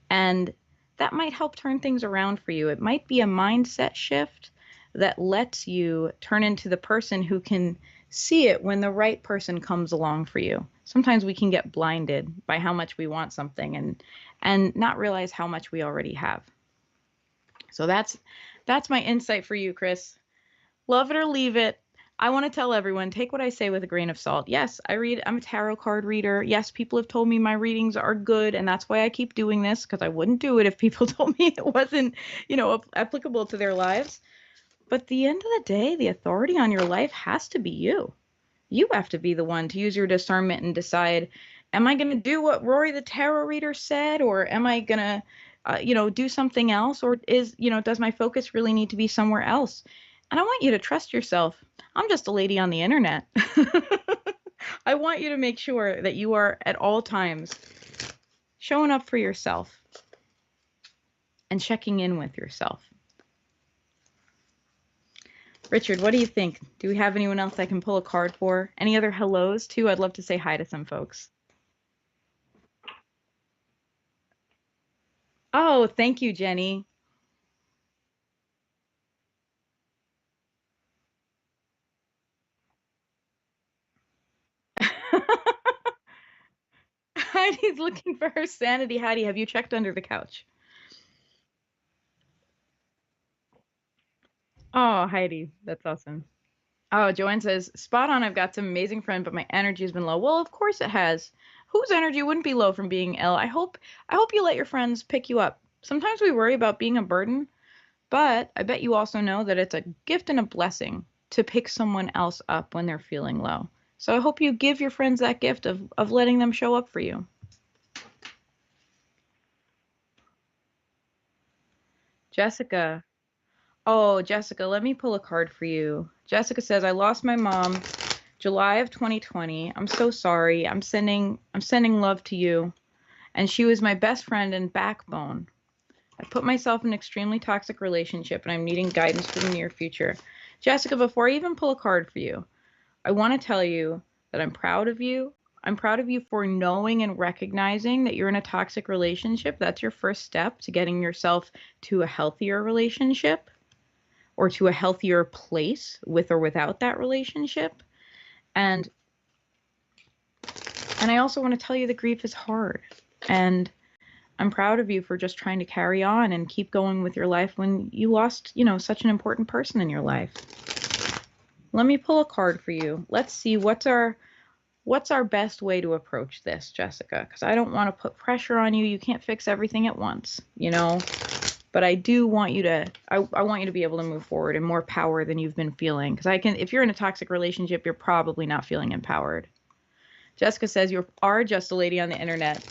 And that might help turn things around for you. It might be a mindset shift that lets you turn into the person who can see it when the right person comes along for you. Sometimes we can get blinded by how much we want something and not realize how much we already have. So that's my insight for you, Chris. Love it or leave it. I want to tell everyone, take what I say with a grain of salt. Yes, I'm a tarot card reader. Yes, people have told me my readings are good, and that's why I keep doing this, because I wouldn't do it if people told me it wasn't, applicable to their lives. But at the end of the day, the authority on your life has to be you. You have to be the one to use your discernment and decide, am I going to do what Rorie the tarot reader said, or am I going to, do something else? Or does my focus really need to be somewhere else? And I want you to trust yourself. I'm just a lady on the internet. I want you to make sure that you are at all times showing up for yourself and checking in with yourself. Richard, what do you think? Do we have anyone else I can pull a card for? Any other hellos too? I'd love to say hi to some folks. Oh, thank you, Jenny. Heidi's looking for her sanity. Heidi, have you checked under the couch? Oh, Heidi, that's awesome. Oh, Joanne says, spot on. I've got some amazing friend, but my energy has been low. Well, of course it has. Whose energy wouldn't be low from being ill? I hope you let your friends pick you up. Sometimes we worry about being a burden, but I bet you also know that it's a gift and a blessing to pick someone else up when they're feeling low. So I hope you give your friends that gift of letting them show up for you. Jessica. Oh, Jessica, let me pull a card for you. Jessica says, I lost my mom July of 2020. I'm so sorry. I'm sending love to you. And she was my best friend and backbone. I put myself in an extremely toxic relationship and I'm needing guidance for the near future. Jessica, before I even pull a card for you, I want to tell you that I'm proud of you. I'm proud of you for knowing and recognizing that you're in a toxic relationship. That's your first step to getting yourself to a healthier relationship or to a healthier place with or without that relationship. And I also want to tell you that grief is hard. And I'm proud of you for just trying to carry on and keep going with your life when you lost, such an important person in your life. Let me pull a card for you. Let's see what's our best way to approach this, Jessica, because I don't want to put pressure on you. You can't fix everything at once, but I do want you to I want you to be able to move forward in more power than you've been feeling, because if you're in a toxic relationship, you're probably not feeling empowered. Jessica says you are just a lady on the internet,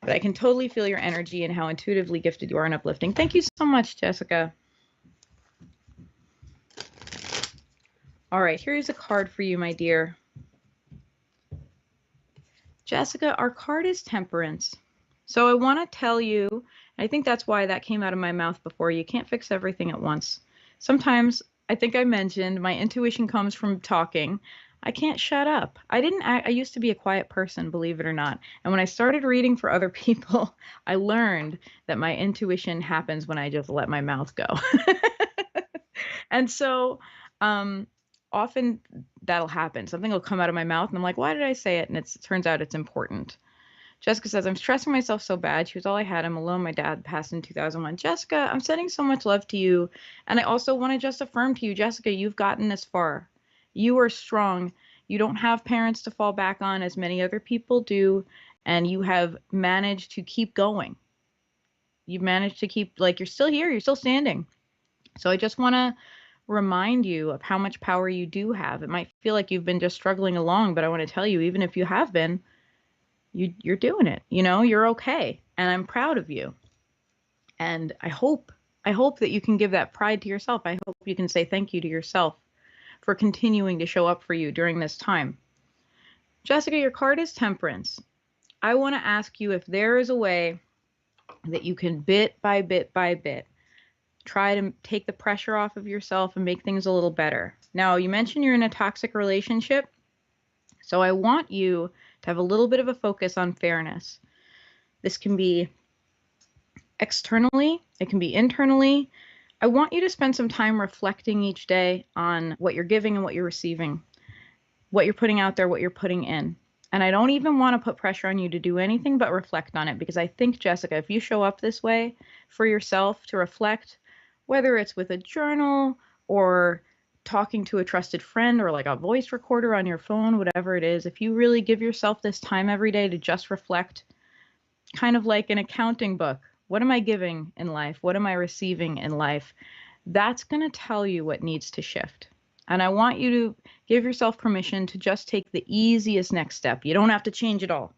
but I can totally feel your energy and how intuitively gifted you are and uplifting. Thank you so much, Jessica. All right, here's a card for you, my dear. Jessica, our card is Temperance. So I want to tell you, I think that's why that came out of my mouth before, you can't fix everything at once. Sometimes, I think I mentioned, my intuition comes from talking. I can't shut up. I used to be a quiet person, believe it or not. And when I started reading for other people, I learned that my intuition happens when I just let my mouth go. And so, often that'll happen. Something will come out of my mouth and I'm like, why did I say it? And it turns out it's important. Jessica says, I'm stressing myself so bad. She was all I had. I'm alone. My dad passed in 2001. Jessica, I'm sending so much love to you. And I also want to just affirm to you, Jessica, you've gotten this far. You are strong. You don't have parents to fall back on as many other people do. And you have managed to keep going. You've managed to keep, you're still here. You're still standing. So I just want to remind you of how much power you do have. It might feel like you've been just struggling along, but I want to tell you, even if you have been, you're doing it. You're okay. And I'm proud of you. And I hope that you can give that pride to yourself. I hope you can say thank you to yourself for continuing to show up for you during this time. Jessica, your card is Temperance. I want to ask you if there is a way that you can bit by bit by bit try to take the pressure off of yourself and make things a little better. Now, you mentioned you're in a toxic relationship, so I want you to have a little bit of a focus on fairness. This can be externally, it can be internally. I want you to spend some time reflecting each day on what you're giving and what you're receiving, what you're putting out there, what you're putting in. And I don't even want to put pressure on you to do anything but reflect on it, because I think, Jessica, if you show up this way for yourself to reflect, whether it's with a journal or talking to a trusted friend or like a voice recorder on your phone, whatever it is, if you really give yourself this time every day to just reflect, kind of like an accounting book, what am I giving in life? What am I receiving in life? That's going to tell you what needs to shift. And I want you to give yourself permission to just take the easiest next step. You don't have to change it all.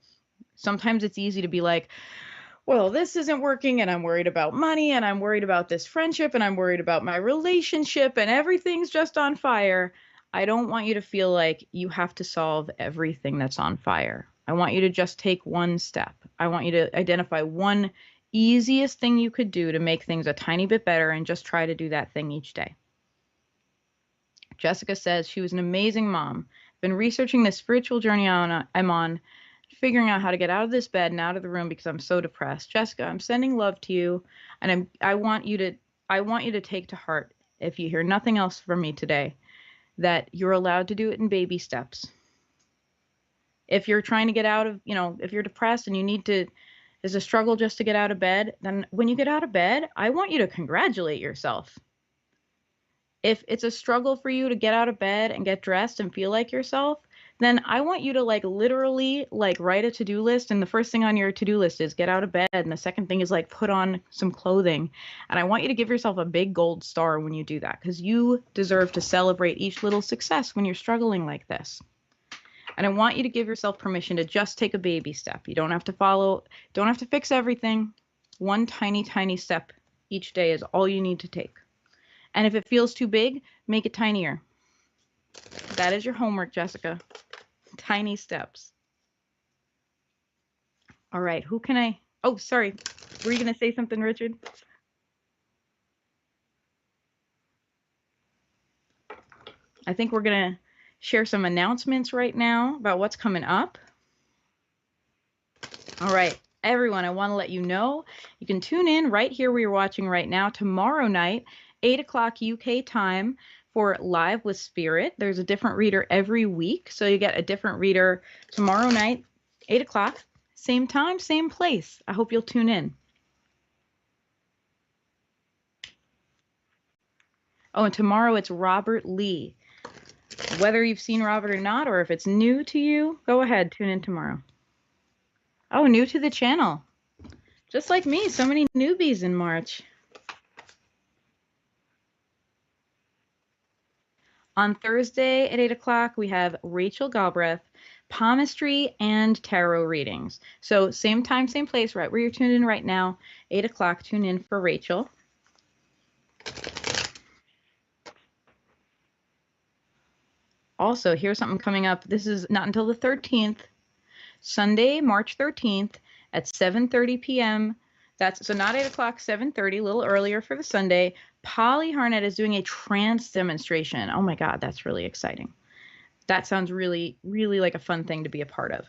Sometimes it's easy to be like, well, this isn't working and I'm worried about money and I'm worried about this friendship and I'm worried about my relationship and everything's just on fire. I don't want you to feel like you have to solve everything that's on fire. I want you to just take one step. I want you to identify one easiest thing you could do to make things a tiny bit better and just try to do that thing each day. Jessica says she was an amazing mom. Been researching this spiritual journey I'm on, figuring out how to get out of this bed and out of the room because I'm so depressed. Jessica, I'm sending love to you, and I want you to take to heart, if you hear nothing else from me today, that you're allowed to do it in baby steps. If you're trying to get out of, if you're depressed and there's a struggle just to get out of bed, then when you get out of bed, I want you to congratulate yourself. If it's a struggle for you to get out of bed and get dressed and feel like yourself, then I want you to literally write a to-do list. And the first thing on your to-do list is get out of bed. And the second thing is put on some clothing. And I want you to give yourself a big gold star when you do that, because you deserve to celebrate each little success when you're struggling like this. And I want you to give yourself permission to just take a baby step. You don't have to fix everything. One tiny, tiny step each day is all you need to take. And if it feels too big, make it tinier. That is your homework, Jessica. Tiny steps. All right, oh, sorry. Were you going to say something, Richard? I think we're going to share some announcements right now about what's coming up. All right, everyone, I want to let you know you can tune in right here where you're watching right now tomorrow night, 8 o'clock UK time, for Live with Spirit. There's a different reader every week, so you get a different reader tomorrow night, 8 o'clock, same time, same place. I hope you'll tune in. Oh, and tomorrow it's Robert Lee. Whether you've seen Robert or not, or if it's new to you, go ahead, tune in tomorrow. Oh, new to the channel. Just like me, so many newbies in March. On Thursday at 8 o'clock, we have Rachel Galbraith, palmistry and tarot readings. So same time, same place, right where you're tuned in right now, 8 o'clock, tune in for Rachel. Also, here's something coming up. This is not until the 13th, Sunday, March 13th at 7:30 p.m. So not 8 o'clock, 7:30, a little earlier for the Sunday. Polly Harnett is doing a trance demonstration. Oh my God, that's really exciting. That sounds really, really like a fun thing to be a part of.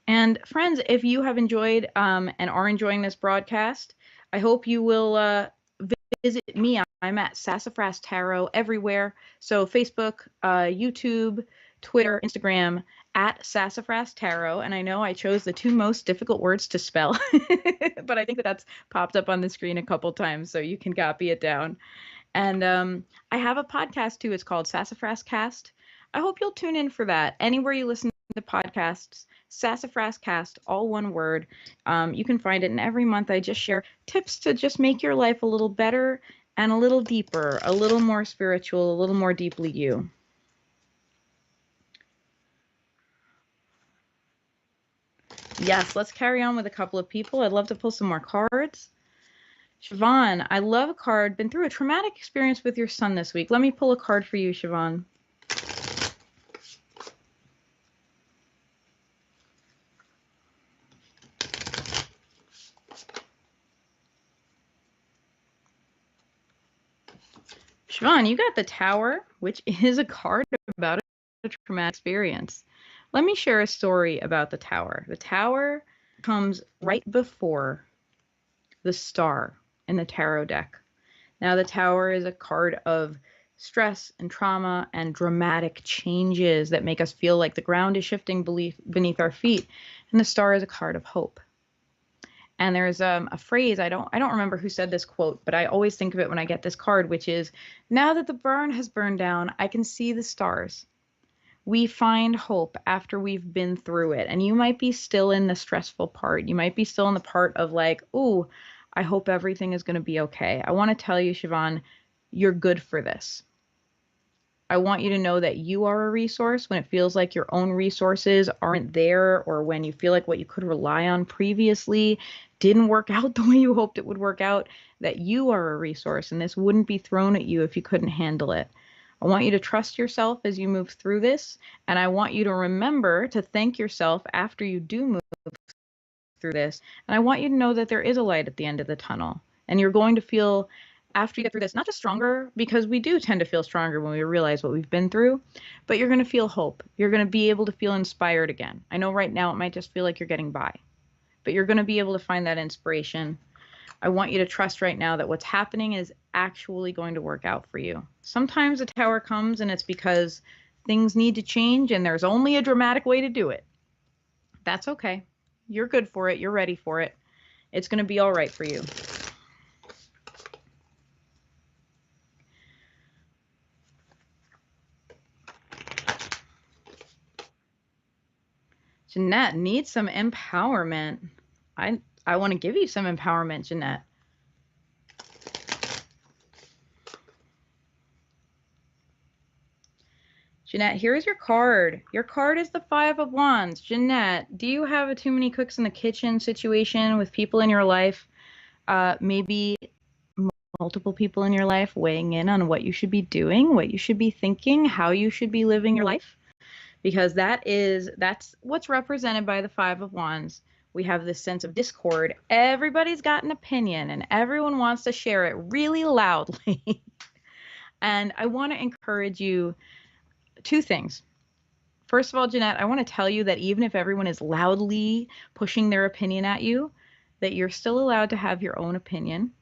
And friends, if you have enjoyed and are enjoying this broadcast, I hope you will visit me. I'm at Sassafras Tarot everywhere. So Facebook, YouTube, Twitter, Instagram, at Sassafras Tarot. And I know I chose the two most difficult words to spell, but I think that's popped up on the screen a couple times, so you can copy it down. And I have a podcast too. It's called Sassafras Cast. I hope you'll tune in for that. Anywhere you listen to podcasts, Sassafras Cast, all one word. You can find it, and every month I just share tips to just make your life a little better and a little deeper, a little more spiritual, a little more deeply you. Yes, let's carry on with a couple of people. I'd love to pull some more cards. Siobhan, I love a card. Been through a traumatic experience with your son this week. Let me pull a card for you, Siobhan. Siobhan, you got the Tower, which is a card about a traumatic experience. Let me share a story about the Tower. The Tower comes right before the Star in the tarot deck. Now, the Tower is a card of stress and trauma and dramatic changes that make us feel like the ground is shifting beneath our feet. And the Star is a card of hope. And there's a phrase, I don't remember who said this quote, but I always think of it when I get this card, which is, now that the barn has burned down, I can see the stars. We find hope after we've been through it. And you might be still in the stressful part. You might be still in the part of ooh, I hope everything is going to be okay. I want to tell you, Siobhan, you're good for this. I want you to know that you are a resource when it feels like your own resources aren't there, or when you feel like what you could rely on previously didn't work out the way you hoped it would work out, that you are a resource and this wouldn't be thrown at you if you couldn't handle it. I want you to trust yourself as you move through this, and I want you to remember to thank yourself after you do move through this. And I want you to know that there is a light at the end of the tunnel, and you're going to feel, after you get through this, not just stronger, because we do tend to feel stronger when we realize what we've been through, but you're going to feel hope. You're going to be able to feel inspired again. I know right now it might just feel like you're getting by, but you're going to be able to find that inspiration. I want you to trust right now that what's happening is actually going to work out for you. Sometimes a tower comes and it's because things need to change and there's only a dramatic way to do it. That's okay. You're good for it. You're ready for it. It's going to be all right for you. Jeanette needs some empowerment. I want to give you some empowerment, Jeanette. Jeanette, here's your card. Your card is the Five of Wands. Jeanette, do you have a too many cooks in the kitchen situation with people in your life? Maybe multiple people in your life weighing in on what you should be doing, what you should be thinking, how you should be living your life? Because that's what's represented by the Five of Wands. We have this sense of discord. Everybody's got an opinion and everyone wants to share it really loudly. And I want to encourage you two things. First of all, Jeanette, I want to tell you that even if everyone is loudly pushing their opinion at you, that you're still allowed to have your own opinion.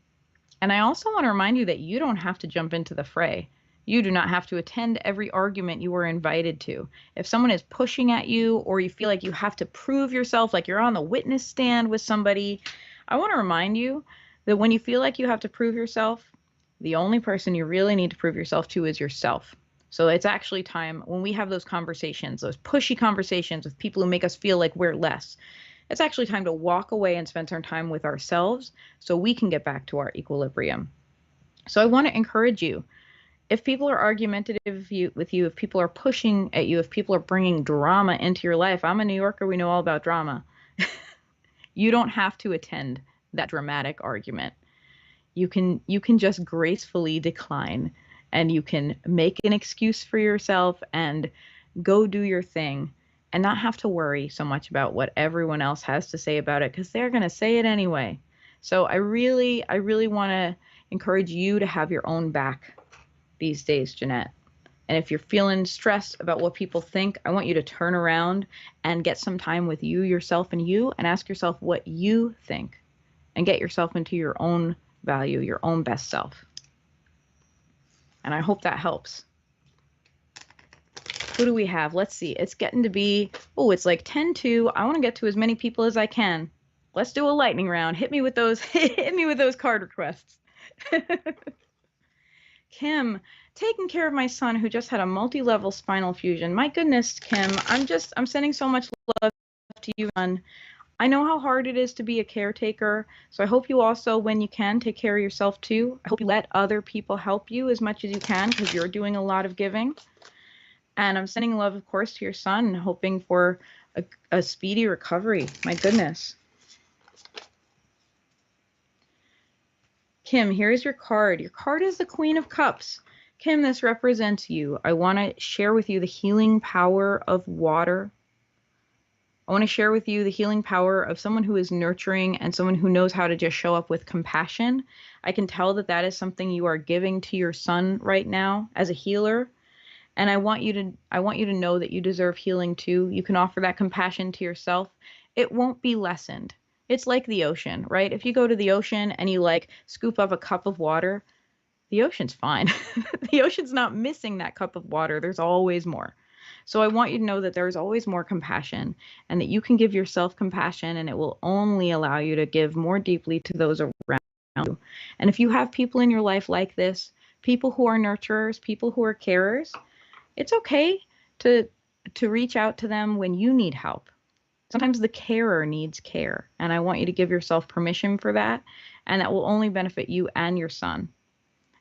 And I also want to remind you that you don't have to jump into the fray. You do not have to attend every argument you were invited to. If someone is pushing at you, or you feel like you have to prove yourself, like you're on the witness stand with somebody, I want to remind you that when you feel like you have to prove yourself, the only person you really need to prove yourself to is yourself. So it's actually time, when we have those conversations, those pushy conversations with people who make us feel like we're less, it's actually time to walk away and spend some time with ourselves so we can get back to our equilibrium. So I want to encourage you, if people are argumentative with you, if people are pushing at you, if people are bringing drama into your life, I'm a New Yorker, we know all about drama. You don't have to attend that dramatic argument. You can just gracefully decline, and you can make an excuse for yourself and go do your thing and not have to worry so much about what everyone else has to say about it, because they're going to say it anyway. So I really want to encourage you to have your own back these days, Jeanette. And if you're feeling stressed about what people think, I want you to turn around and get some time with you, yourself, and ask yourself what you think, and get yourself into your own value, your own best self. And I hope that helps. Who do we have? Let's see. It's getting to be, oh, it's like 10-2. I want to get to as many people as I can. Let's do a lightning round. Hit me with those card requests. Kim, taking care of my son who just had a multi-level spinal fusion. My goodness, Kim, I'm sending so much love to you, son. I know how hard it is to be a caretaker, so I hope you also, when you can, take care of yourself too. I hope you let other people help you as much as you can, because you're doing a lot of giving. And I'm sending love, of course, to your son, hoping for a speedy recovery. My goodness. Kim, here's your card. Your card is the Queen of Cups. Kim, this represents you. I want to share with you the healing power of water. I want to share with you the healing power of someone who is nurturing and someone who knows how to just show up with compassion. I can tell that that is something you are giving to your son right now as a healer. And I want you to know that you deserve healing too. You can offer that compassion to yourself. It won't be lessened. It's like the ocean, right? If you go to the ocean and you like scoop up a cup of water, the ocean's fine. The ocean's not missing that cup of water. There's always more. So I want you to know that there's always more compassion, and that you can give yourself compassion, and it will only allow you to give more deeply to those around you. And if you have people in your life like this, people who are nurturers, people who are carers, it's okay to reach out to them when you need help. Sometimes the carer needs care, and I want you to give yourself permission for that, and that will only benefit you and your son.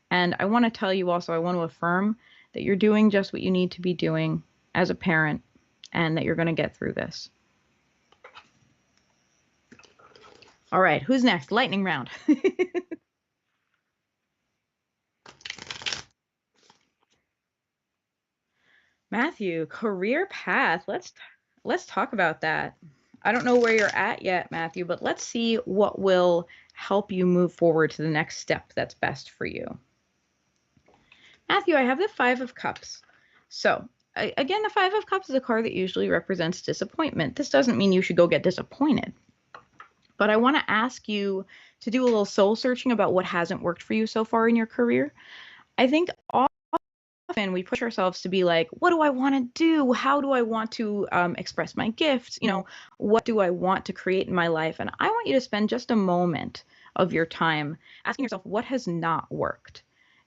And I want to tell you also, I want to affirm that you're doing just what you need to be doing as a parent, and that you're going to get through this. All right, who's next? Lightning round. Matthew, career path. Let's talk about that. I don't know where you're at yet, Matthew, but let's see what will help you move forward to the next step that's best for you. Matthew, I have the Five of Cups. So, again, the Five of Cups is a card that usually represents disappointment. This doesn't mean you should go get disappointed. But I want to ask you to do a little soul searching about what hasn't worked for you so far in your career. I think often we push ourselves to be like, what do I want to do? How do I want to express my gifts? You know, what do I want to create in my life? And I want you to spend just a moment of your time asking yourself, what has not worked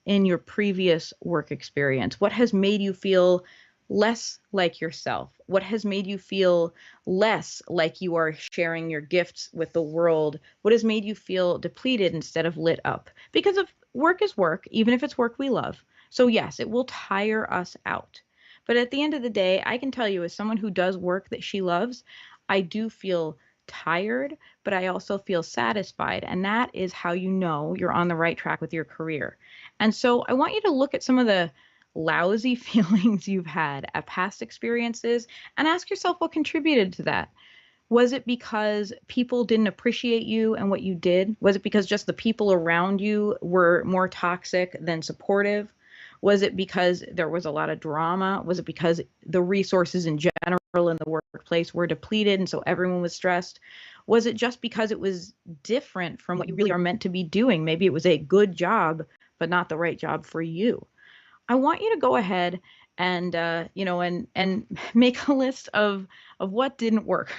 in your previous work experience? What has made you feel less like yourself? What has made you feel less like you are sharing your gifts with the world? What has made you feel depleted instead of lit up? Because of work is work, even if it's work we love. So yes, it will tire us out. But at the end of the day, I can tell you, as someone who does work that she loves, I do feel tired, but I also feel satisfied. And that is how you know you're on the right track with your career. And so I want you to look at some of the lousy feelings you've had at past experiences and ask yourself what contributed to that. Was it because people didn't appreciate you and what you did? Was it because just the people around you were more toxic than supportive? Was it because there was a lot of drama? Was it because the resources in general in the workplace were depleted and so everyone was stressed? Was it just because it was different from what you really are meant to be doing? Maybe it was a good job, but not the right job for you. I want you to go ahead and and make a list of what didn't work.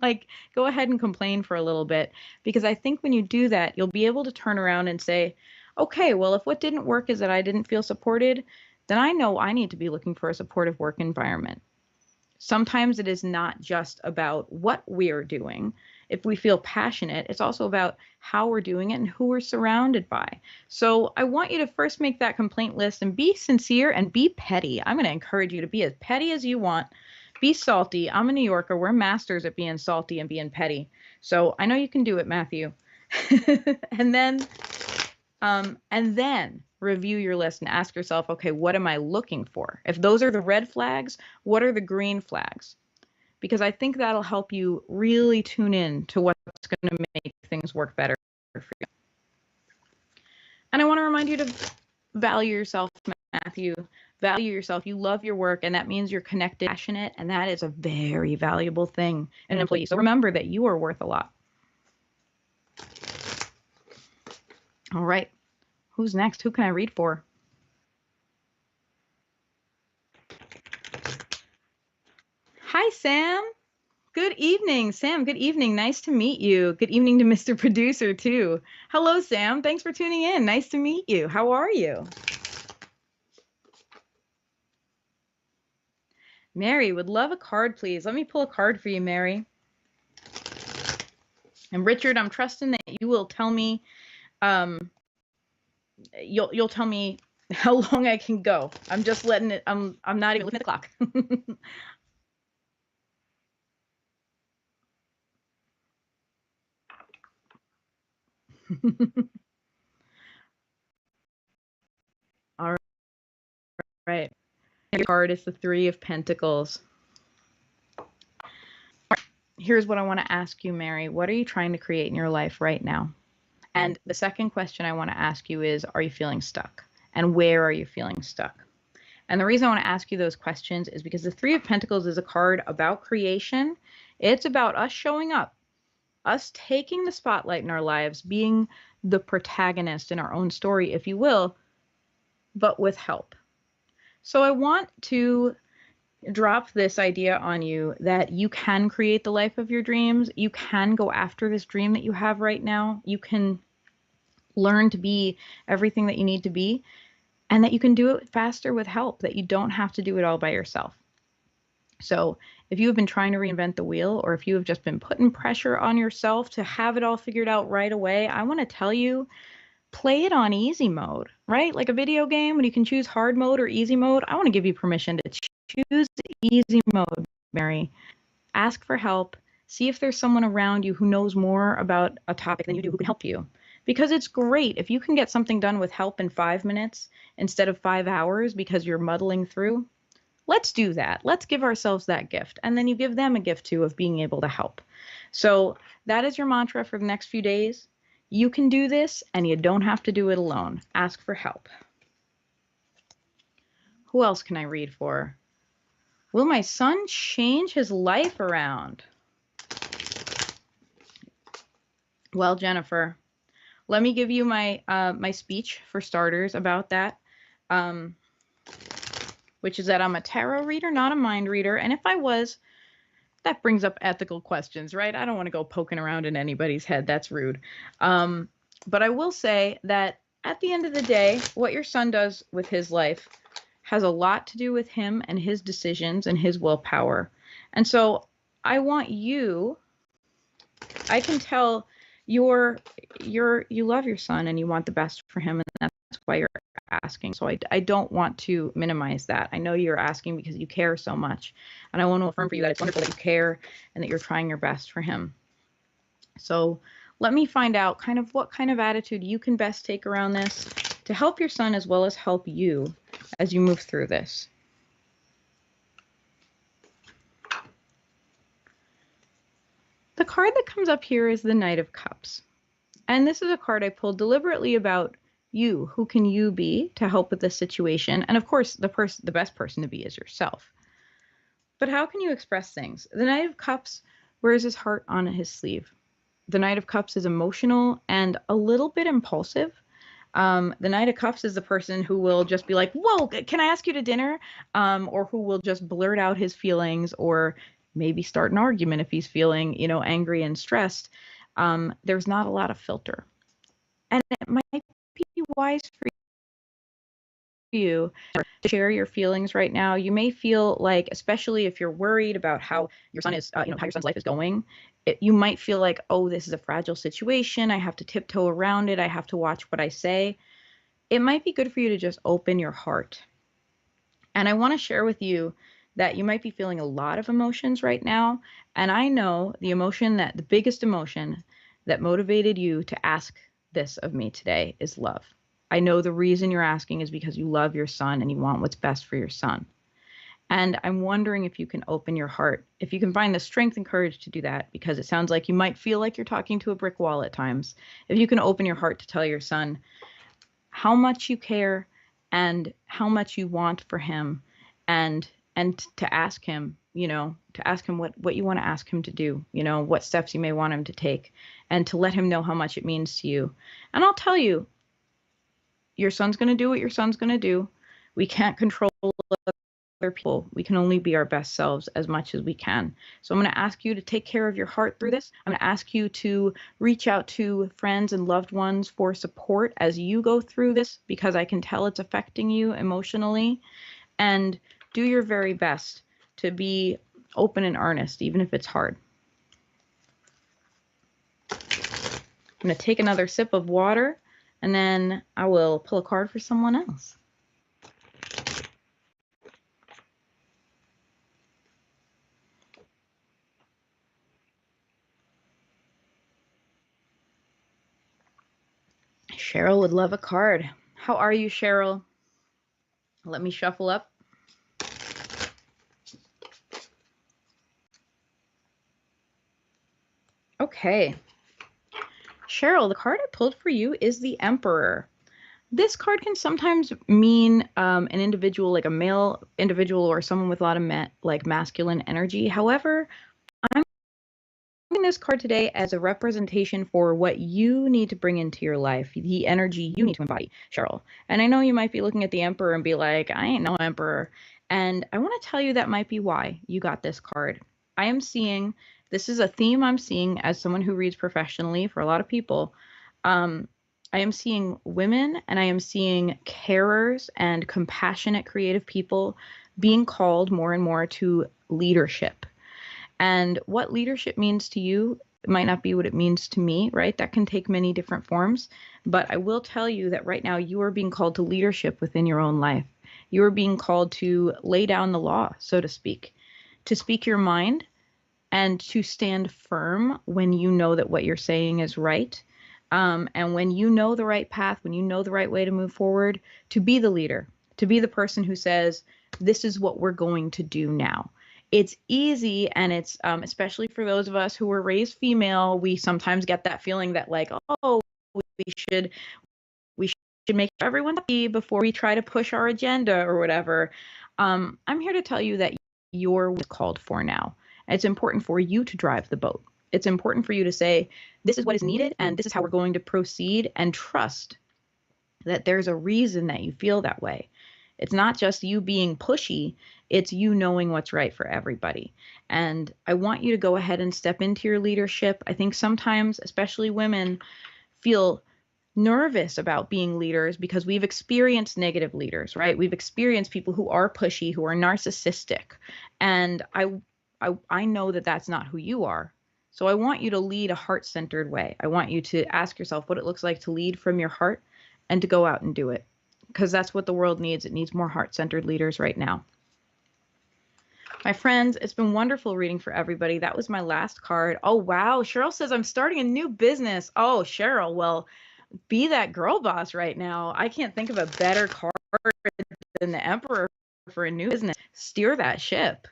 Like, go ahead and complain for a little bit, because I think when you do that, you'll be able to turn around and say, okay, well, if what didn't work is that I didn't feel supported, then I know I need to be looking for a supportive work environment. Sometimes it is not just about what we are doing. If we feel passionate, it's also about how we're doing it and who we're surrounded by. So I want you to first make that complaint list and be sincere and be petty. I'm going to encourage you to be as petty as you want. Be salty. I'm a New Yorker. We're masters at being salty and being petty. So I know you can do it, Matthew. And then review your list and ask yourself, okay, what am I looking for? If those are the red flags, what are the green flags? Because I think that'll help you really tune in to what's going to make things work better for you. And I want to remind you to value yourself, Matthew. Value yourself. You love your work, and that means you're connected, passionate, and that is a very valuable thing in an employee. So remember that you are worth a lot. All right. Who's next? Who can I read for? Hi, Sam. Good evening, Sam. Good evening. Nice to meet you. Good evening to Mr. Producer, too. Hello, Sam. Thanks for tuning in. Nice to meet you. How are you? Mary, would love a card, please. Let me pull a card for you, Mary. And Richard, I'm trusting that you will tell me, you'll tell me how long I can go. I'm just letting it, I'm not even looking at the clock. All right. Your card is the Three of Pentacles. Here's what I want to ask you, Mary. What are you trying to create in your life right now? And the second question I want to ask you is, are you feeling stuck? And where are you feeling stuck? And the reason I want to ask you those questions is because the Three of Pentacles is a card about creation. It's about us showing up, us taking the spotlight in our lives, being the protagonist in our own story, if you will, but with help. So I want to drop this idea on you that you can create the life of your dreams. You can go after this dream that you have right now. You can learn to be everything that you need to be, and that you can do it faster with help, that you don't have to do it all by yourself. So if you have been trying to reinvent the wheel, or if you have just been putting pressure on yourself to have it all figured out right away, I want to tell you play it on easy mode, right? Like a video game when you can choose hard mode or easy mode. I want to give you permission to choose easy mode, Mary. Ask for help. See if there's someone around you who knows more about a topic than you do who can help you. Because it's great if you can get something done with help in 5 minutes instead of 5 hours because you're muddling through. Let's do that. Let's give ourselves that gift. And then you give them a gift too of being able to help. So that is your mantra for the next few days. You can do this and you don't have to do it alone. Ask for help. Who else can I read for? Will my son change his life around? Well, Jennifer, let me give you my my speech for starters about that, which is that I'm a tarot reader, not a mind reader. And if I was, that brings up ethical questions, right? I don't want to go poking around in anybody's head. That's rude. But I will say that at the end of the day, what your son does with his life has a lot to do with him and his decisions and his willpower. And so I want you, I can tell you love your son and you want the best for him, and that's why you're asking. So I don't want to minimize that. I know you're asking because you care so much, and I want to affirm for you that it's wonderful that you care and that you're trying your best for him. So let me find out kind of what kind of attitude you can best take around this to help your son as well as help you as you move through this. The card that comes up here is the Knight of Cups. And this is a card I pulled deliberately about you. Who can you be to help with this situation? And of course, the best person to be is yourself. But how can you express things? The Knight of Cups wears his heart on his sleeve. The Knight of Cups is emotional and a little bit impulsive. The Knight of Cups is the person who will just be like, whoa, can I ask you to dinner? Or who will just blurt out his feelings or maybe start an argument if he's feeling, angry and stressed. There's not a lot of filter. And it might be wise for you to share your feelings right now. You may feel like, especially if you're worried about how your son is, how your son's life is going, you might feel like, oh, this is a fragile situation. I have to tiptoe around it. I have to watch what I say. It might be good for you to just open your heart. And I want to share with you that you might be feeling a lot of emotions right now. And I know the biggest emotion that motivated you to ask this of me today is love. I know the reason you're asking is because you love your son and you want what's best for your son. And I'm wondering if you can open your heart, if you can find the strength and courage to do that, because it sounds like you might feel like you're talking to a brick wall at times. If you can open your heart to tell your son how much you care and how much you want for him, and to ask him, what you want to ask him to do, what steps you may want him to take, and to let him know how much it means to you. And I'll tell you, your son's going to do what your son's going to do. We can't control other people. We can only be our best selves as much as we can. So I'm going to ask you to take care of your heart through this. I'm going to ask you to reach out to friends and loved ones for support as you go through this, because I can tell it's affecting you emotionally. And do your very best to be open and earnest, even if it's hard. I'm going to take another sip of water, and then I will pull a card for someone else. Cheryl would love a card. How are you, Cheryl? Let me shuffle up. Okay. Cheryl, the card I pulled for you is the Emperor. This card can sometimes mean an individual, like a male individual or someone with a lot of masculine energy. However, I'm using this card today as a representation for what you need to bring into your life, the energy you need to embody, Cheryl. And I know you might be looking at the Emperor and be like, I ain't no Emperor. And I want to tell you that might be why you got this card. I am seeing, this is a theme I'm seeing as someone who reads professionally for a lot of people. I am seeing women, and I am seeing carers and compassionate creative people being called more and more to leadership. And what leadership means to you It might not be what it means to me, right? That can take many different forms. But I will tell you that right now you are being called to leadership within your own life. You are being called to lay down the law, so to speak your mind, and to stand firm when you know that what you're saying is right. And when you know the right path, when you know the right way to move forward, to be the leader, to be the person who says, this is what we're going to do now. It's easy, and it's especially for those of us who were raised female, we sometimes get that feeling that like, oh, we should we should make everyone happy before we try to push our agenda or whatever. I'm here to tell you that you're called for now. It's important for you to drive the boat. It's important for you to say, this is what is needed, and this is how we're going to proceed, and trust that there's a reason that you feel that way. It's not just you being pushy, it's you knowing what's right for everybody. And I want you to go ahead and step into your leadership. I think sometimes, especially women, feel nervous about being leaders because we've experienced negative leaders, right? We've experienced people who are pushy, who are narcissistic. And I know that that's not who you are. So I want you to lead a heart-centered way. I want you to ask yourself what it looks like to lead from your heart and to go out and do it, because that's what the world needs. It needs more heart-centered leaders right now. My friends, it's been wonderful reading for everybody. That was my last card. Oh, wow. Cheryl says, I'm starting a new business. Oh, Cheryl, well, be that girl boss right now. I can't think of a better card than the Emperor for a new business. Steer that ship.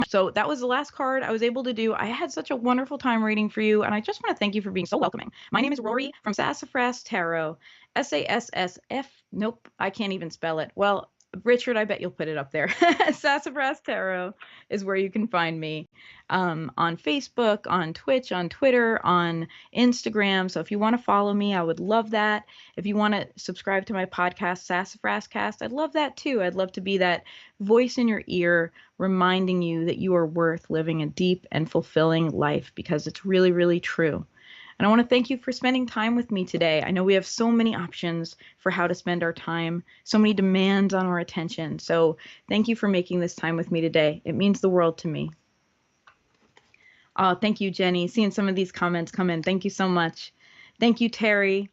So that was the last card I was able to do. I had such a wonderful time reading for you, and I just want to thank you for being so welcoming. My name is Rorie from Sassafras Tarot. SASSF. Nope, I can't even spell it. Well, Richard, I bet you'll put it up there. Sassafras Tarot is where you can find me on Facebook, on Twitch, on Twitter, on Instagram. So if you want to follow me, I would love that. If you want to subscribe to my podcast, Sassafras Cast, I'd love that too. I'd love to be that voice in your ear reminding you that you are worth living a deep and fulfilling life, because it's really, really true. And I want to thank you for spending time with me today. I know we have so many options for how to spend our time, so many demands on our attention. So thank you for making this time with me today. It means the world to me. Oh, thank you, Jenny. Seeing some of these comments come in. Thank you so much. Thank you, Terry.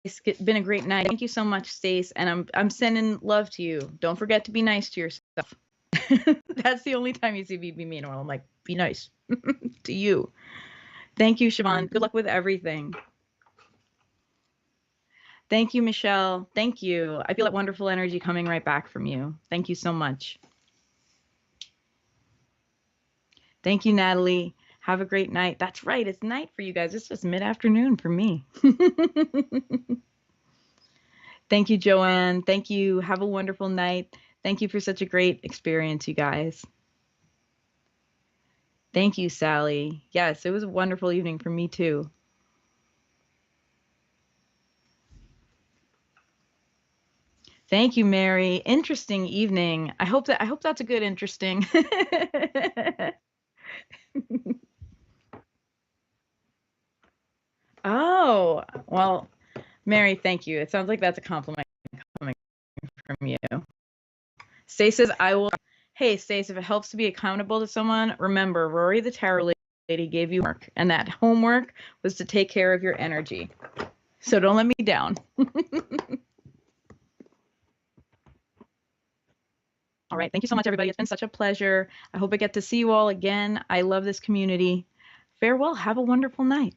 It's been a great night. Thank you so much, Stace. And I'm sending love to you. Don't forget to be nice to yourself. That's the only time you see me be mean. Or I'm like, be nice to you. Thank you, Siobhan. Good luck with everything. Thank you, Michelle. Thank you. I feel that wonderful energy coming right back from you. Thank you so much. Thank you, Natalie. Have a great night. That's right. It's night for you guys. It's just mid-afternoon for me. Thank you, Joanne. Thank you. Have a wonderful night. Thank you for such a great experience, you guys. Thank you, Sally. Yes, it was a wonderful evening for me too. Thank you, Mary. Interesting evening. I hope that's a good interesting. Oh, well, Mary, thank you. It sounds like that's a compliment coming from you. Stace says, I will. Hey, Stace, if it helps to be accountable to someone, remember, Rorie the Tarot Lady gave you homework, and that homework was to take care of your energy. So don't let me down. All right. Thank you so much, everybody. It's been such a pleasure. I hope I get to see you all again. I love this community. Farewell. Have a wonderful night.